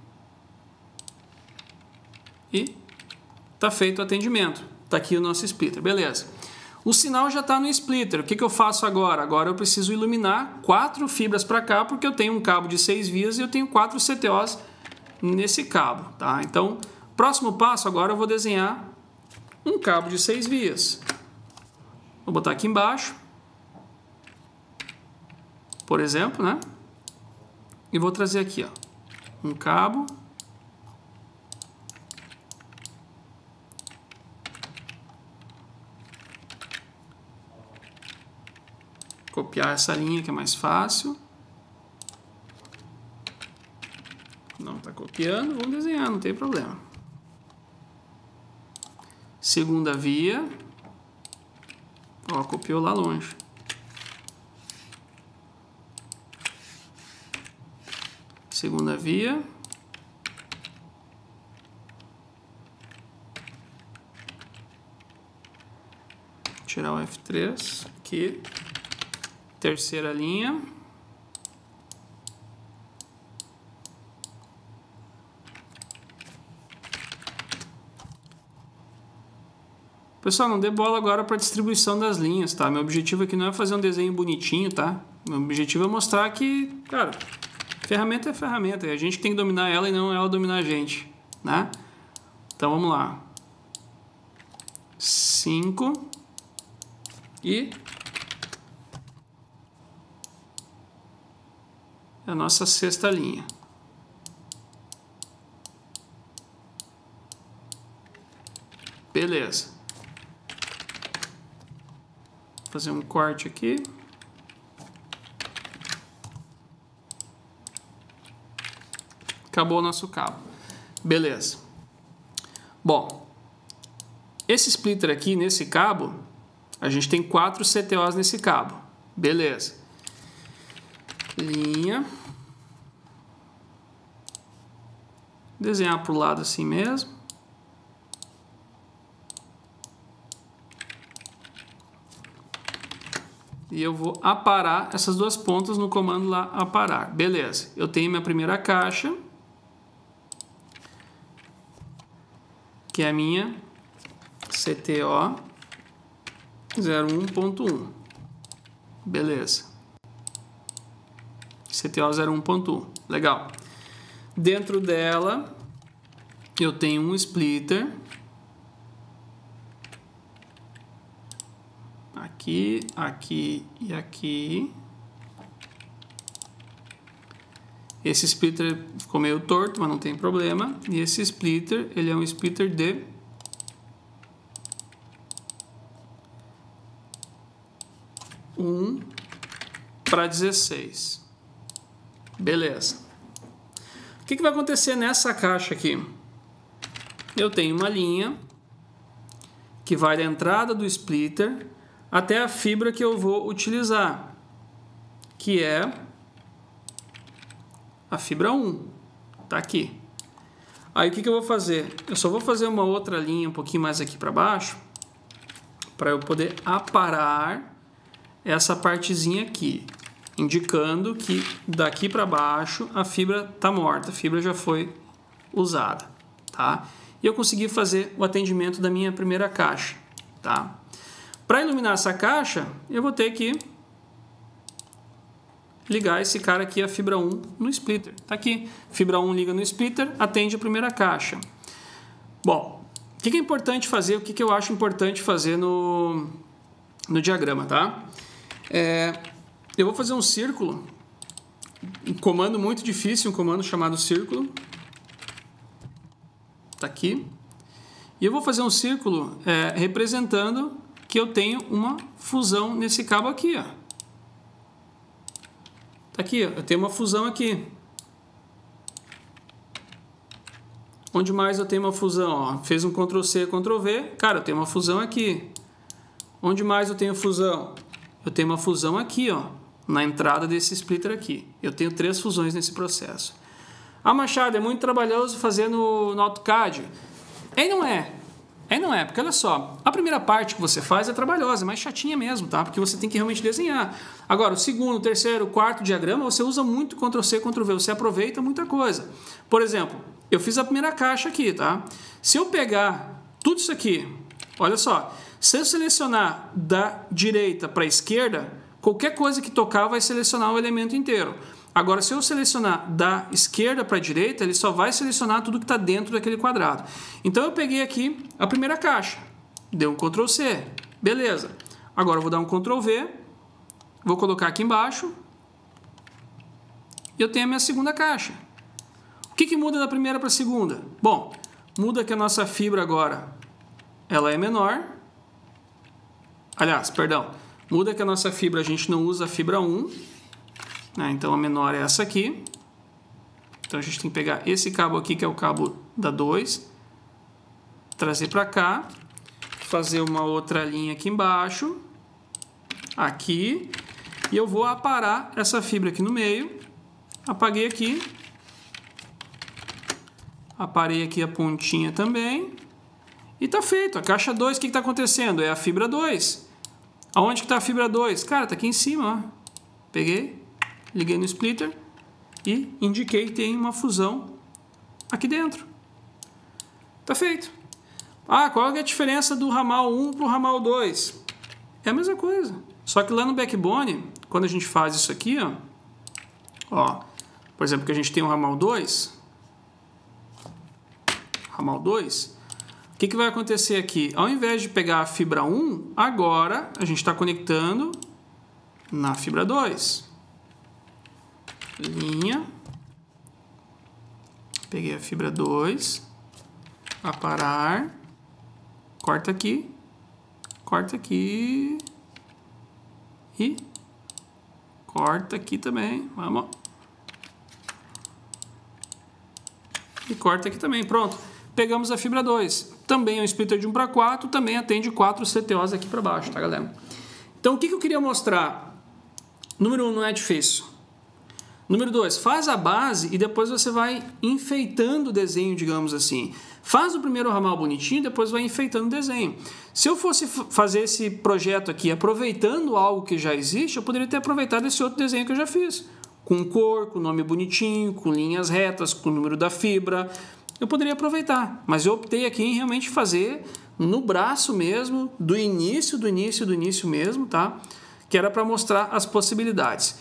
e tá feito o atendimento. Tá aqui o nosso splitter, beleza. O sinal já está no splitter. O que eu faço agora? Agora eu preciso iluminar 4 fibras para cá, porque eu tenho um cabo de 6 vias e eu tenho 4 CTOs nesse cabo, tá? Então, próximo passo, agora eu vou desenhar um cabo de 6 vias. Vou botar aqui embaixo, por exemplo, né? E vou trazer aqui, ó, um cabo. Copiar essa linha que é mais fácil. Não está copiando, vamos desenhar, não tem problema. Segunda via. Ó, copiou lá longe. Segunda via. Tirar o F3 aqui. Terceira linha. Pessoal, não dê bola agora para a distribuição das linhas, tá? Meu objetivo aqui não é fazer um desenho bonitinho, tá? Meu objetivo é mostrar que, cara, ferramenta é ferramenta, é a gente que tem que dominar ela e não ela dominar a gente, né? Então vamos lá. 5 e a nossa sexta linha. Beleza. Vou fazer um corte aqui. Acabou o nosso cabo. Beleza. Bom, esse splitter aqui, nesse cabo, a gente tem 4 CTOs nesse cabo. Beleza. Linha. Desenhar para o lado assim mesmo. E eu vou aparar essas duas pontas no comando lá, aparar. Beleza. Eu tenho minha primeira caixa, que é a minha CTO 01.1. Beleza. CTO 01.1. Legal. Dentro dela, eu tenho um splitter. Aqui, aqui e aqui. Esse splitter ficou meio torto, mas não tem problema. E esse splitter, ele é um splitter de 1:16. Beleza. O que vai acontecer nessa caixa aqui? Eu tenho uma linha que vai da entrada do splitter até a fibra que eu vou utilizar. que é a fibra 1. Tá aqui. Aí o que eu vou fazer? Eu só vou fazer uma outra linha um pouquinho mais aqui para baixo, para eu poder aparar essa partezinha aqui, indicando que daqui para baixo a fibra está morta, a fibra já foi usada, tá? E eu consegui fazer o atendimento da minha primeira caixa, tá? Para iluminar essa caixa, eu vou ter que ligar esse cara aqui, a fibra 1, no splitter. Tá aqui, fibra 1 liga no splitter, atende a primeira caixa. Bom, o que é importante fazer, o que eu acho importante fazer no diagrama, tá? Eu vou fazer um círculo, um comando muito difícil, um comando chamado círculo. Tá aqui. E eu vou fazer um círculo representando que eu tenho uma fusão nesse cabo aqui, ó. Tá aqui, ó, eu tenho uma fusão aqui. Onde mais eu tenho uma fusão? Ó, fez um Ctrl+C, Ctrl+V. Cara, eu tenho uma fusão aqui. Onde mais eu tenho fusão? Eu tenho uma fusão aqui, ó, na entrada desse splitter aqui. Eu tenho 3 fusões nesse processo. Ah, Machado, é muito trabalhoso fazer no AutoCAD. Não é, porque olha só, a primeira parte que você faz é trabalhosa, mais chatinha mesmo, tá? Porque você tem que realmente desenhar. Agora, o segundo, o terceiro, o quarto diagrama, você usa muito Ctrl+C, Ctrl+V, você aproveita muita coisa. Por exemplo, eu fiz a primeira caixa aqui, tá? Se eu pegar tudo isso aqui, olha só, se eu selecionar da direita para a esquerda, qualquer coisa que tocar vai selecionar o elemento inteiro. Agora, se eu selecionar da esquerda para a direita, ele só vai selecionar tudo que está dentro daquele quadrado. Então, eu peguei aqui a primeira caixa. Dei um Ctrl+C. Beleza. Agora, eu vou dar um Ctrl+V. Vou colocar aqui embaixo. E eu tenho a minha segunda caixa. O que muda da primeira para a segunda? Bom, muda que a nossa fibra agora ela é menor. Aliás, perdão. Muda que a nossa fibra, a gente não usa a fibra 1. Então a menor é essa aqui. Então a gente tem que pegar esse cabo aqui, que é o cabo da 2, trazer para cá, fazer uma outra linha aqui embaixo, aqui, e eu vou aparar essa fibra aqui no meio. Apaguei aqui, aparei aqui a pontinha também, e tá feito. A caixa 2, o que está acontecendo? É a fibra 2. Aonde que está a fibra 2? Cara, tá aqui em cima, ó. Peguei, liguei no splitter e indiquei que tem uma fusão aqui dentro. Tá feito. Ah, qual é a diferença do ramal 1 para o ramal 2? É a mesma coisa. Só que lá no backbone, quando a gente faz isso aqui, ó, por exemplo, que a gente tem um ramal 2, o que vai acontecer aqui? Ao invés de pegar a fibra 1, agora a gente está conectando na fibra 2. Linha, peguei a fibra 2, aparar, corta aqui e corta aqui também, vamos, e corta aqui também, pronto, pegamos a fibra 2, também é um splitter de 1 para 4, também atende 4 CTOs aqui para baixo, tá, galera? Então o que eu queria mostrar? Número 1, não é difícil. Número 2, faz a base e depois você vai enfeitando o desenho, digamos assim. Faz o primeiro ramal bonitinho, depois vai enfeitando o desenho. Se eu fosse fazer esse projeto aqui aproveitando algo que já existe, eu poderia ter aproveitado esse outro desenho que eu já fiz. Com cor, com nome bonitinho, com linhas retas, com o número da fibra. Eu poderia aproveitar, mas eu optei aqui em realmente fazer no braço mesmo, do início mesmo, tá? Que era para mostrar as possibilidades.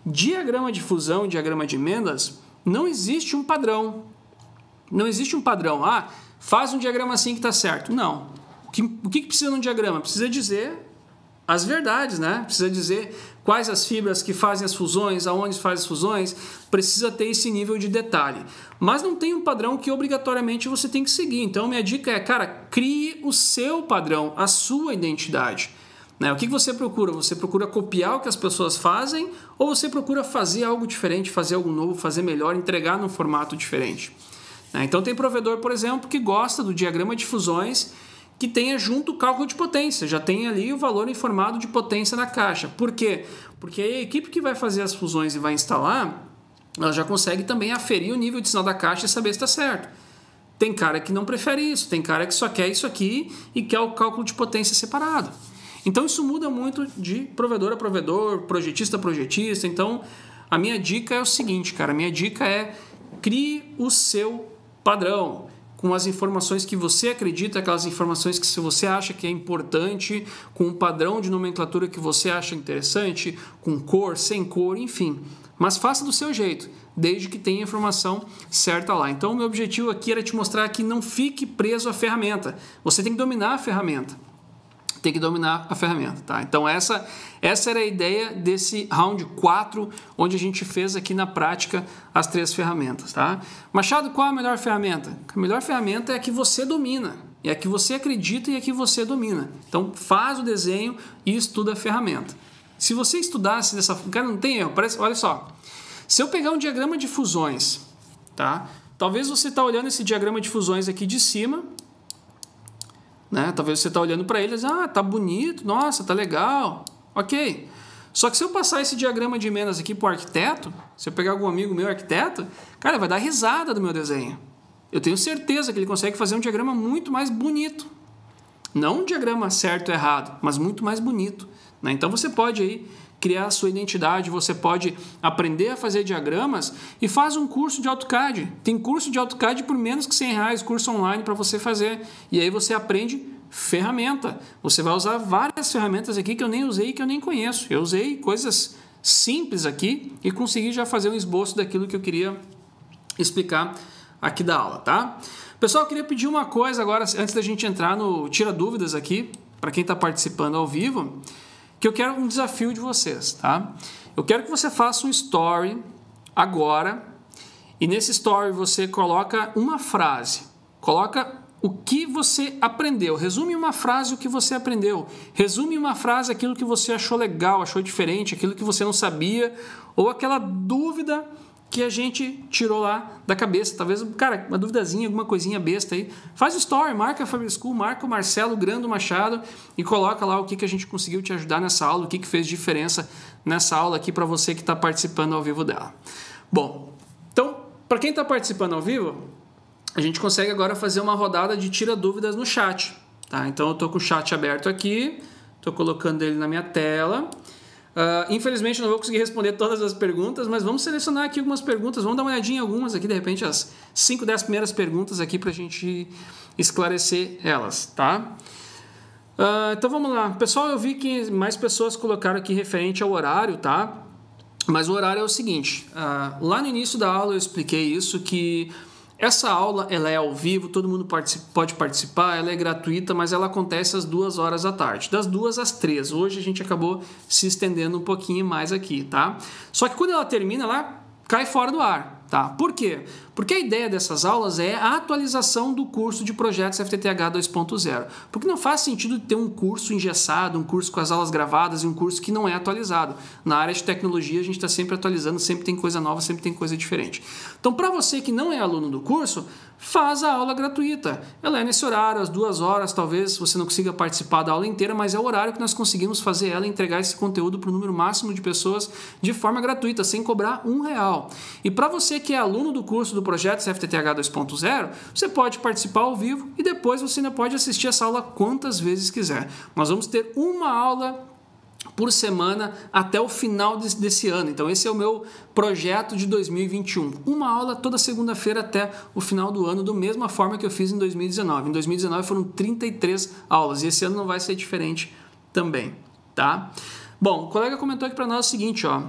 Diagrama de fusão, diagrama de emendas, não existe um padrão. Não existe um padrão. Ah, faz um diagrama assim que está certo. Não. O que precisa num diagrama? Precisa dizer as verdades, né? Precisa dizer quais as fibras que fazem as fusões, aonde faz as fusões. Precisa ter esse nível de detalhe. Mas não tem um padrão que obrigatoriamente você tem que seguir. Então, minha dica é, cara, crie o seu padrão, a sua identidade. O que você procura? Você procura copiar o que as pessoas fazem ou você procura fazer algo diferente, fazer algo novo, fazer melhor, entregar num formato diferente? Então tem provedor, por exemplo, que gosta do diagrama de fusões, que tenha junto o cálculo de potência, já tem ali o valor informado de potência na caixa. Por quê? Porque a equipe que vai fazer as fusões e vai instalar, ela já consegue também aferir o nível de sinal da caixa e saber se está certo. Tem cara que não prefere isso, tem cara que só quer isso aqui e quer o cálculo de potência separado. Então isso muda muito de provedor a provedor, projetista a projetista. Então a minha dica é o seguinte, cara, a minha dica é crie o seu padrão com as informações que você acredita, aquelas informações que você acha que é importante, com um padrão de nomenclatura que você acha interessante, com cor, sem cor, enfim. Mas faça do seu jeito, desde que tenha a informação certa lá. Então, o meu objetivo aqui era te mostrar que não fique preso à ferramenta. Você tem que dominar a ferramenta. Tem que dominar a ferramenta, tá? Então, essa era a ideia desse round 4, onde a gente fez aqui na prática as 3 ferramentas, tá? Machado, qual é a melhor ferramenta? A melhor ferramenta é a que você domina, é a que você acredita e a que você domina. Então, faz o desenho e estuda a ferramenta. Se você estudasse dessa... Cara, não tem erro. Olha só. Se eu pegar um diagrama de fusões, tá? Talvez você está olhando esse diagrama de fusões aqui de cima, né? Talvez você está olhando para ele e diz, tá bonito, nossa, tá legal, ok. Só que se eu passar esse diagrama de emendas aqui para o arquiteto, se eu pegar algum amigo meu arquiteto, cara, vai dar risada do meu desenho. Eu tenho certeza que ele consegue fazer um diagrama muito mais bonito. Não um diagrama certo ou errado, mas muito mais bonito, né? Então você pode aí criar a sua identidade, você pode aprender a fazer diagramas e faz um curso de AutoCAD. Tem curso de AutoCAD por menos que R$100, curso online para você fazer. E aí você aprende ferramenta. Você vai usar várias ferramentas aqui que eu nem usei e que eu nem conheço. Eu usei coisas simples aqui e consegui já fazer um esboço daquilo que eu queria explicar aqui da aula, tá? Pessoal, eu queria pedir uma coisa agora, antes da gente entrar no Tira Dúvidas aqui, para quem está participando ao vivo, que eu quero um desafio de vocês, tá? Eu quero que você faça um story agora e nesse story você coloca uma frase, coloca o que você aprendeu, resume em uma frase o que você aprendeu, resume em uma frase aquilo que você achou legal, achou diferente, aquilo que você não sabia ou aquela dúvida que a gente tirou lá da cabeça, talvez, cara, uma duvidazinha, alguma coisinha besta aí, faz o story, marca a Fabrischool, marca o Marcelo Grando Machado e coloca lá o que a gente conseguiu te ajudar nessa aula, o que fez diferença nessa aula aqui para você que está participando ao vivo dela. Bom, então, para quem está participando ao vivo, a gente consegue agora fazer uma rodada de tira dúvidas no chat, tá? Então, eu estou com o chat aberto aqui, estou colocando ele na minha tela. Infelizmente eu não vou conseguir responder todas as perguntas, mas vamos selecionar aqui algumas perguntas, vamos dar uma olhadinha em algumas aqui, de repente as 5, 10 primeiras perguntas aqui para a gente esclarecer elas, tá? Então vamos lá. Pessoal, eu vi que mais pessoas colocaram aqui referente ao horário, tá? Mas o horário é o seguinte, lá no início da aula eu expliquei isso, que essa aula ela é ao vivo, todo mundo pode participar, ela é gratuita, mas ela acontece às 2 horas da tarde, das 2 às 3. Hoje a gente acabou se estendendo um pouquinho mais aqui, tá? Só que quando ela termina, ela cai fora do ar, tá? Por quê? Porque a ideia dessas aulas é a atualização do curso de projetos FTTH 2.0. Porque não faz sentido ter um curso engessado, um curso com as aulas gravadas e um curso que não é atualizado. Na área de tecnologia a gente está sempre atualizando, sempre tem coisa nova, sempre tem coisa diferente. Então, para você que não é aluno do curso, faz a aula gratuita. Ela é nesse horário, às 2 horas, talvez você não consiga participar da aula inteira, mas é o horário que nós conseguimos fazer ela entregar esse conteúdo para o número máximo de pessoas de forma gratuita, sem cobrar R$1. E para você que é aluno do curso do Projetos FTTH 2.0, você pode participar ao vivo e depois você ainda pode assistir essa aula quantas vezes quiser. Nós vamos ter uma aula por semana até o final desse ano. Então esse é o meu projeto de 2021. Uma aula toda segunda-feira até o final do ano, da mesma forma que eu fiz em 2019. Em 2019 foram 33 aulas e esse ano não vai ser diferente também, tá? Bom, o colega comentou aqui para nós o seguinte, ó.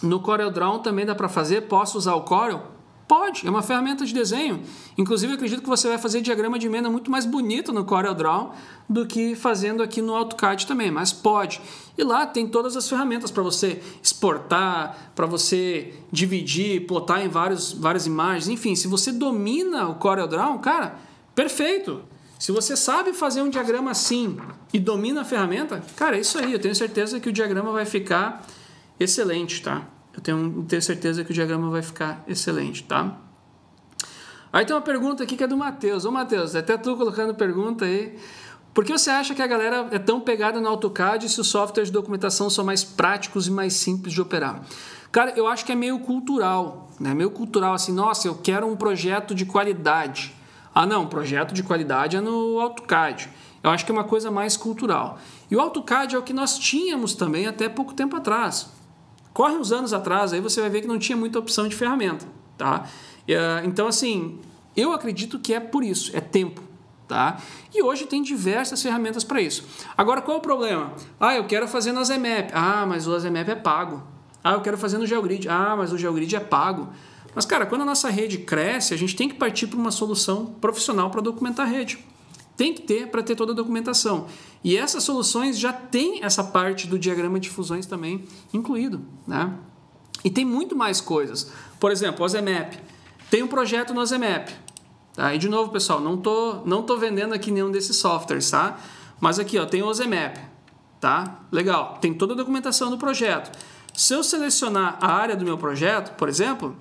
No CorelDRAW também dá para fazer? Posso usar o Corel? Pode, é uma ferramenta de desenho. Inclusive, eu acredito que você vai fazer diagrama de emenda muito mais bonito no CorelDRAW do que fazendo aqui no AutoCAD também, mas pode. E lá tem todas as ferramentas para você exportar, para você dividir, plotar em várias imagens. Enfim, se você domina o CorelDRAW, cara, perfeito. Se você sabe fazer um diagrama assim e domina a ferramenta, cara, é isso aí. Eu tenho certeza que o diagrama vai ficar excelente, tá? Eu tenho certeza que o diagrama vai ficar excelente, tá? Aí tem uma pergunta aqui que é do Matheus. Ô, Matheus, até tu colocando pergunta aí. Por que você acha que a galera é tão pegada no AutoCAD se os softwares de documentação são mais práticos e mais simples de operar? Cara, eu acho que é meio cultural, né? Meio cultural assim, nossa, eu quero um projeto de qualidade. Ah, não, projeto de qualidade é no AutoCAD. Eu acho que é uma coisa mais cultural. E o AutoCAD é o que nós tínhamos também até pouco tempo atrás. Corre uns anos atrás, aí você vai ver que não tinha muita opção de ferramenta, tá? Então, assim, eu acredito que é por isso, é tempo, tá? E hoje tem diversas ferramentas para isso. Agora, qual é o problema? Ah, eu quero fazer no AZMAP. Ah, mas o AZMAP é pago. Ah, eu quero fazer no GeoGrid. Ah, mas o GeoGrid é pago. Mas, cara, quando a nossa rede cresce, a gente tem que partir para uma solução profissional para documentar a rede. Tem que ter para ter toda a documentação. E essas soluções já têm essa parte do diagrama de fusões também incluído, né? E tem muito mais coisas. Por exemplo, o AZMAP. Tem um projeto no AZMAP. Tá? E de novo, pessoal, não tô vendendo aqui nenhum desses softwares, tá? Mas aqui, ó, tem o AZMAP. Tá? Legal. Tem toda a documentação do projeto. Se eu selecionar a área do meu projeto, por exemplo,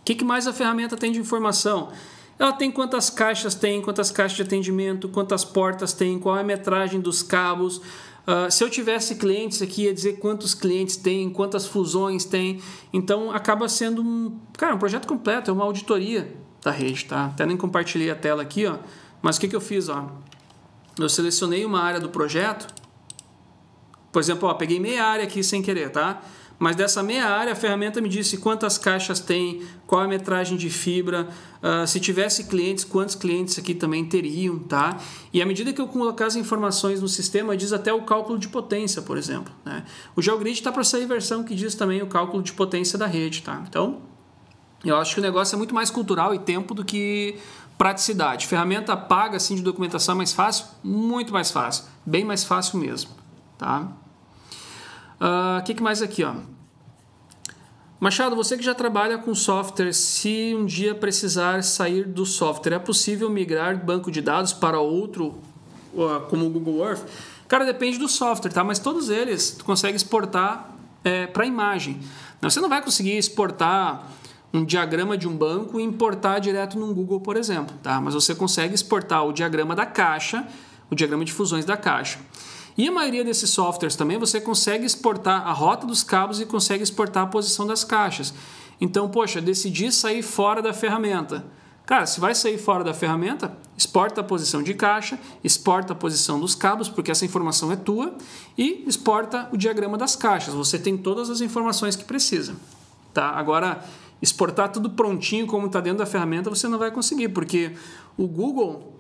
o que mais a ferramenta tem de informação? Ela tem quantas caixas de atendimento, quantas portas tem, qual é a metragem dos cabos. Se eu tivesse clientes aqui, ia dizer quantos clientes tem, quantas fusões tem. Então, acaba sendo um projeto completo, é uma auditoria da rede. Tá? Até nem compartilhei a tela aqui, ó. Mas o que eu fiz? Ó? Eu selecionei uma área do projeto. Por exemplo, ó, peguei meia área aqui sem querer, tá? Mas dessa meia área, a ferramenta me disse quantas caixas tem, qual a metragem de fibra, se tivesse clientes, quantos clientes aqui também teriam, tá? E à medida que eu colocar as informações no sistema, diz até o cálculo de potência, por exemplo, né? O GeoGrid está para sair versão que diz também o cálculo de potência da rede, tá? Então, eu acho que o negócio é muito mais cultural e tempo do que praticidade. Ferramenta paga, assim, de documentação é mais fácil? Muito mais fácil. Bem mais fácil mesmo, tá? O que mais aqui, ó? Machado, você que já trabalha com software, se um dia precisar sair do software, é possível migrar banco de dados para outro, como o Google Earth? Cara, depende do software, tá? Mas todos eles tu consegue exportar para imagem. Você não vai conseguir exportar um diagrama de um banco e importar direto no Google, por exemplo, tá? Mas você consegue exportar o diagrama da caixa, o diagrama de fusões da caixa. E a maioria desses softwares também você consegue exportar a rota dos cabos e consegue exportar a posição das caixas. Então, poxa, decidi sair fora da ferramenta. Cara, se vai sair fora da ferramenta, exporta a posição de caixa, exporta a posição dos cabos, porque essa informação é tua, e exporta o diagrama das caixas. Você tem todas as informações que precisa. Tá? Agora, exportar tudo prontinho como está dentro da ferramenta, você não vai conseguir, porque o Google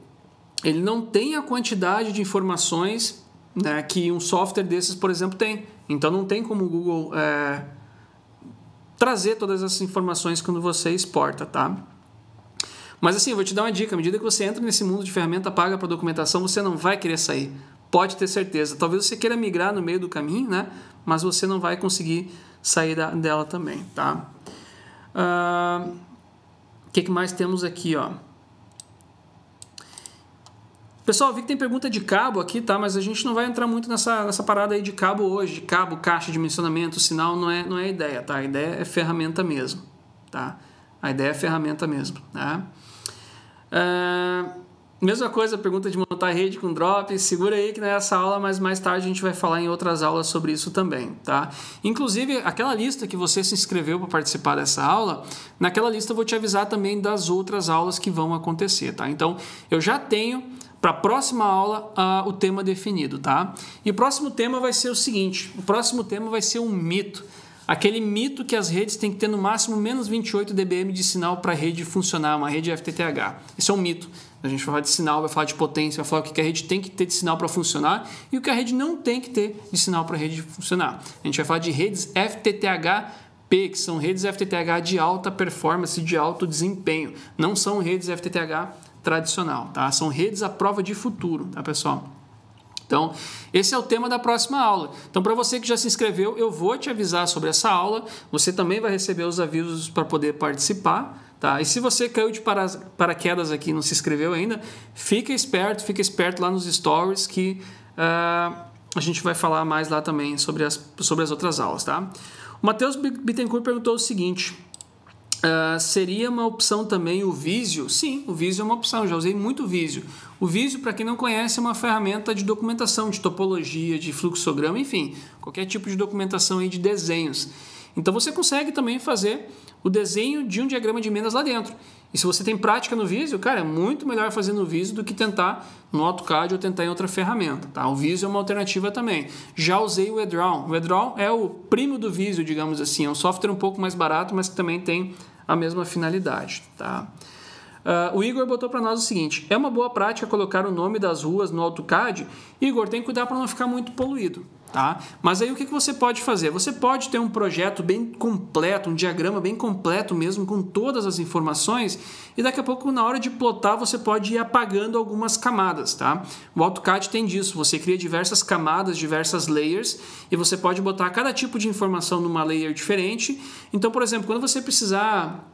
ele não tem a quantidade de informações, né, que um software desses, por exemplo, tem. Então não tem como o Google trazer todas essas informações quando você exporta, tá? Mas assim, eu vou te dar uma dica. À medida que você entra nesse mundo de ferramenta paga para documentação, você não vai querer sair. Pode ter certeza. Talvez você queira migrar no meio do caminho, né? Mas você não vai conseguir sair dela também, tá? O que mais temos aqui, ó? Pessoal, vi que tem pergunta de cabo aqui, tá? Mas a gente não vai entrar muito nessa parada aí de cabo hoje. De cabo, caixa, dimensionamento, sinal, não é a ideia, tá? A ideia é ferramenta mesmo, tá? A ideia é ferramenta mesmo, tá? Mesma coisa, pergunta de montar rede com drop. Segura aí que não é essa aula, mas mais tarde a gente vai falar em outras aulas sobre isso também, tá? Inclusive, aquela lista que você se inscreveu para participar dessa aula, naquela lista eu vou te avisar também das outras aulas que vão acontecer, tá? Então, eu já tenho para a próxima aula o tema definido, tá? E o próximo tema vai ser o seguinte, o próximo tema vai ser um mito, aquele mito que as redes têm que ter no máximo menos 28 dBm de sinal para a rede funcionar, uma rede FTTH. Isso é um mito. A gente vai falar de sinal, vai falar de potência, vai falar o que a rede tem que ter de sinal para funcionar e o que a rede não tem que ter de sinal para a rede funcionar. A gente vai falar de redes FTTH-P, que são redes FTTH de alta performance, de alto desempenho. Não são redes FTTH tradicional, tá? São redes à prova de futuro, tá, pessoal? Então, esse é o tema da próxima aula. Então, para você que já se inscreveu, eu vou te avisar sobre essa aula. Você também vai receber os avisos para poder participar, tá? E se você caiu de paraquedas aqui e não se inscreveu ainda, fica esperto lá nos stories que a gente vai falar mais lá também sobre as outras aulas, tá? O Matheus Bittencourt perguntou o seguinte: Seria uma opção também o Visio? Sim, o Visio é uma opção, já usei muito o Visio. O Visio, para quem não conhece, é uma ferramenta de documentação, de topologia, de fluxograma, enfim, qualquer tipo de documentação aí de desenhos. Então você consegue também fazer o desenho de um diagrama de emendas lá dentro. E se você tem prática no Visio, cara, é muito melhor fazer no Visio do que tentar no AutoCAD ou tentar em outra ferramenta, tá? O Visio é uma alternativa também. Já usei o eDraw. O eDraw é o primo do Visio, digamos assim. É um software um pouco mais barato, mas que também tem a mesma finalidade, tá? O Igor botou para nós o seguinte: é uma boa prática colocar o nome das ruas no AutoCAD? Igor, tem que cuidar para não ficar muito poluído, tá? Mas aí o que você pode fazer? Você pode ter um projeto bem completo, um diagrama bem completo mesmo, com todas as informações, e daqui a pouco, na hora de plotar, você pode ir apagando algumas camadas, tá? O AutoCAD tem disso, você cria diversas camadas, diversas layers, e você pode botar cada tipo de informação numa layer diferente. Então, por exemplo, quando você precisar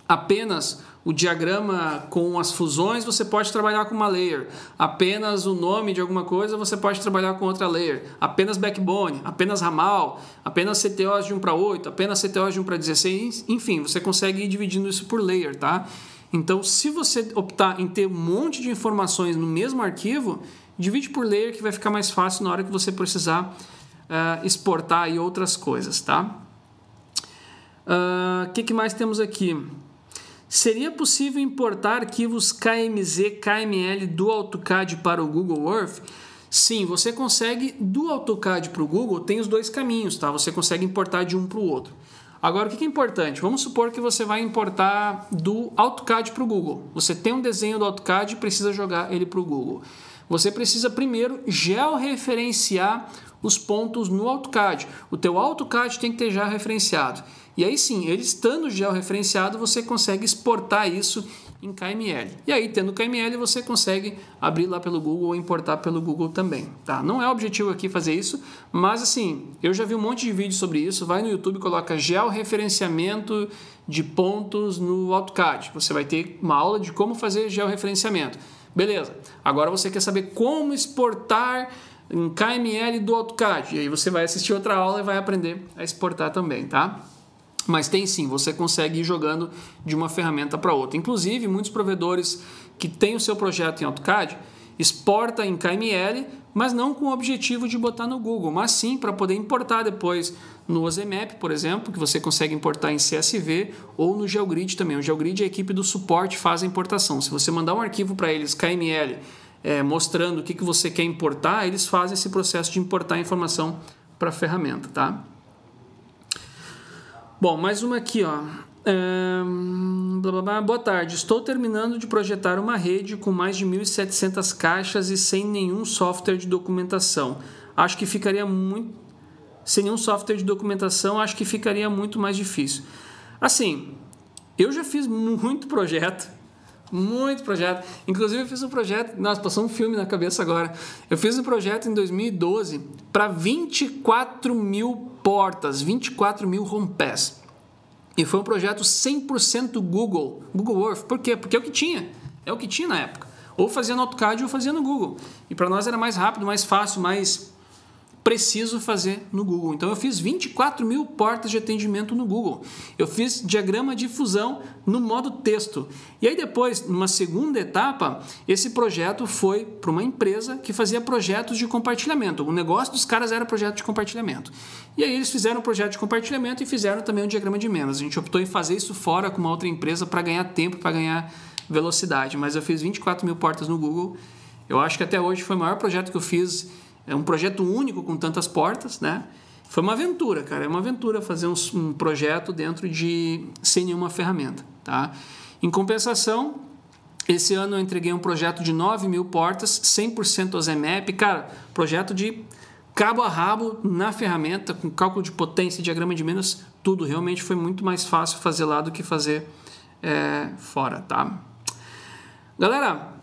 apenas o diagrama com as fusões, você pode trabalhar com uma layer. Apenas o nome de alguma coisa, você pode trabalhar com outra layer. Apenas backbone, apenas ramal, apenas CTOs de 1 para 8, apenas CTOs de 1 para 16, enfim, você consegue ir dividindo isso por layer, tá? Então, se você optar em ter um monte de informações no mesmo arquivo, divide por layer que vai ficar mais fácil na hora que você precisar exportar aí outras coisas, tá? O que mais temos aqui? Seria possível importar arquivos KMZ, KML do AutoCAD para o Google Earth? Sim, você consegue do AutoCAD para o Google, tem os dois caminhos, tá? Você consegue importar de um para o outro. Agora, o que é importante? Vamos supor que você vai importar do AutoCAD para o Google. Você tem um desenho do AutoCAD e precisa jogar ele para o Google. Você precisa primeiro georreferenciar os pontos no AutoCAD. O teu AutoCAD tem que ter já referenciado. E aí sim, ele estando georreferenciado, você consegue exportar isso em KML. E aí, tendo KML, você consegue abrir lá pelo Google ou importar pelo Google também, tá? Não é o objetivo aqui fazer isso, mas assim, eu já vi um monte de vídeo sobre isso. Vai no YouTube e coloca georreferenciamento de pontos no AutoCAD. Você vai ter uma aula de como fazer georreferenciamento. Beleza. Agora você quer saber como exportar em KML do AutoCAD. E aí você vai assistir outra aula e vai aprender a exportar também, tá? Mas tem sim, você consegue ir jogando de uma ferramenta para outra. Inclusive, muitos provedores que têm o seu projeto em AutoCAD exporta em KML, mas não com o objetivo de botar no Google, mas sim para poder importar depois no OZMap, por exemplo, que você consegue importar em CSV, ou no GeoGrid também. O GeoGrid, a equipe do suporte faz a importação. Se você mandar um arquivo para eles, KML, mostrando o que você quer importar, eles fazem esse processo de importar a informação para a ferramenta, tá? Bom, mais uma aqui, ó. Boa tarde, estou terminando de projetar uma rede com mais de 1.700 caixas e sem nenhum software de documentação. Acho que ficaria muito... Sem nenhum software de documentação, acho que ficaria muito mais difícil. Assim, eu já fiz muito projeto. Inclusive eu fiz um projeto... Nossa, passou um filme na cabeça agora. Eu fiz um projeto em 2012 para 24 mil portas, 24 mil home pass. E foi um projeto 100% Google Earth. Por quê? Porque é o que tinha. É o que tinha na época. Ou fazia no AutoCAD ou fazia no Google. E para nós era mais rápido, mais fácil, mais preciso fazer no Google. Então eu fiz 24 mil portas de atendimento no Google. Eu fiz diagrama de fusão no modo texto. E aí depois, numa segunda etapa, esse projeto foi para uma empresa que fazia projetos de compartilhamento. O negócio dos caras era projeto de compartilhamento. E aí eles fizeram um projeto de compartilhamento e fizeram também um diagrama de emendas. A gente optou em fazer isso fora com uma outra empresa para ganhar tempo, para ganhar velocidade. Mas eu fiz 24 mil portas no Google. Eu acho que até hoje foi o maior projeto que eu fiz. É um projeto único com tantas portas, né? Foi uma aventura, cara. É uma aventura fazer um projeto dentro de... sem nenhuma ferramenta, tá? Em compensação, esse ano eu entreguei um projeto de 9 mil portas, 100% OZMap. Cara, projeto de cabo a rabo na ferramenta, com cálculo de potência, diagrama de emendas, tudo. Realmente foi muito mais fácil fazer lá do que fazer fora, tá? Galera,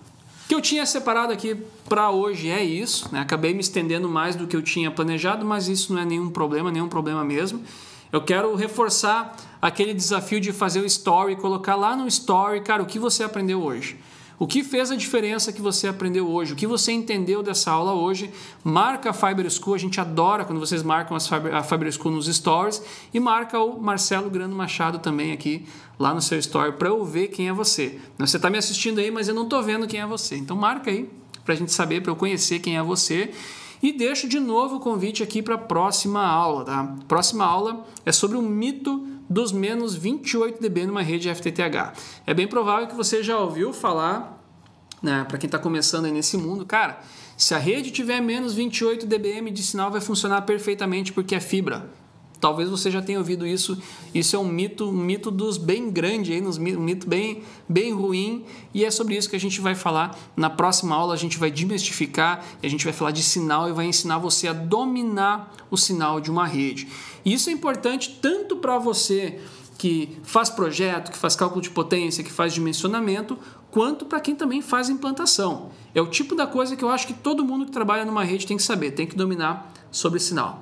o que eu tinha separado aqui para hoje é isso, né? Acabei me estendendo mais do que eu tinha planejado, mas isso não é nenhum problema mesmo. Eu quero reforçar aquele desafio de fazer o story, colocar lá no story, cara, o que você aprendeu hoje. O que fez a diferença que você aprendeu hoje? O que você entendeu dessa aula hoje? Marca a Fiber School, a gente adora quando vocês marcam a Fiber School nos stories, e marca o Marcelo Grando Machado também aqui, lá no seu story, para eu ver quem é você. Você está me assistindo aí, mas eu não estou vendo quem é você. Então marca aí, para a gente saber, para eu conhecer quem é você. E deixo de novo o convite aqui para a próxima aula, tá? Próxima aula é sobre o mito dos menos 28 dB numa rede FTTH. É bem provável que você já ouviu falar, né, para quem está começando aí nesse mundo, cara, se a rede tiver menos 28 dBm de sinal vai funcionar perfeitamente porque é fibra. Talvez você já tenha ouvido isso. Isso é um mito dos bem grande, um mito bem ruim, e é sobre isso que a gente vai falar. Na próxima aula a gente vai desmistificar, a gente vai falar de sinal e vai ensinar você a dominar o sinal de uma rede. E isso é importante tanto para você que faz projeto, que faz cálculo de potência, que faz dimensionamento, quanto para quem também faz implantação. É o tipo da coisa que eu acho que todo mundo que trabalha numa rede tem que saber, tem que dominar sobre sinal.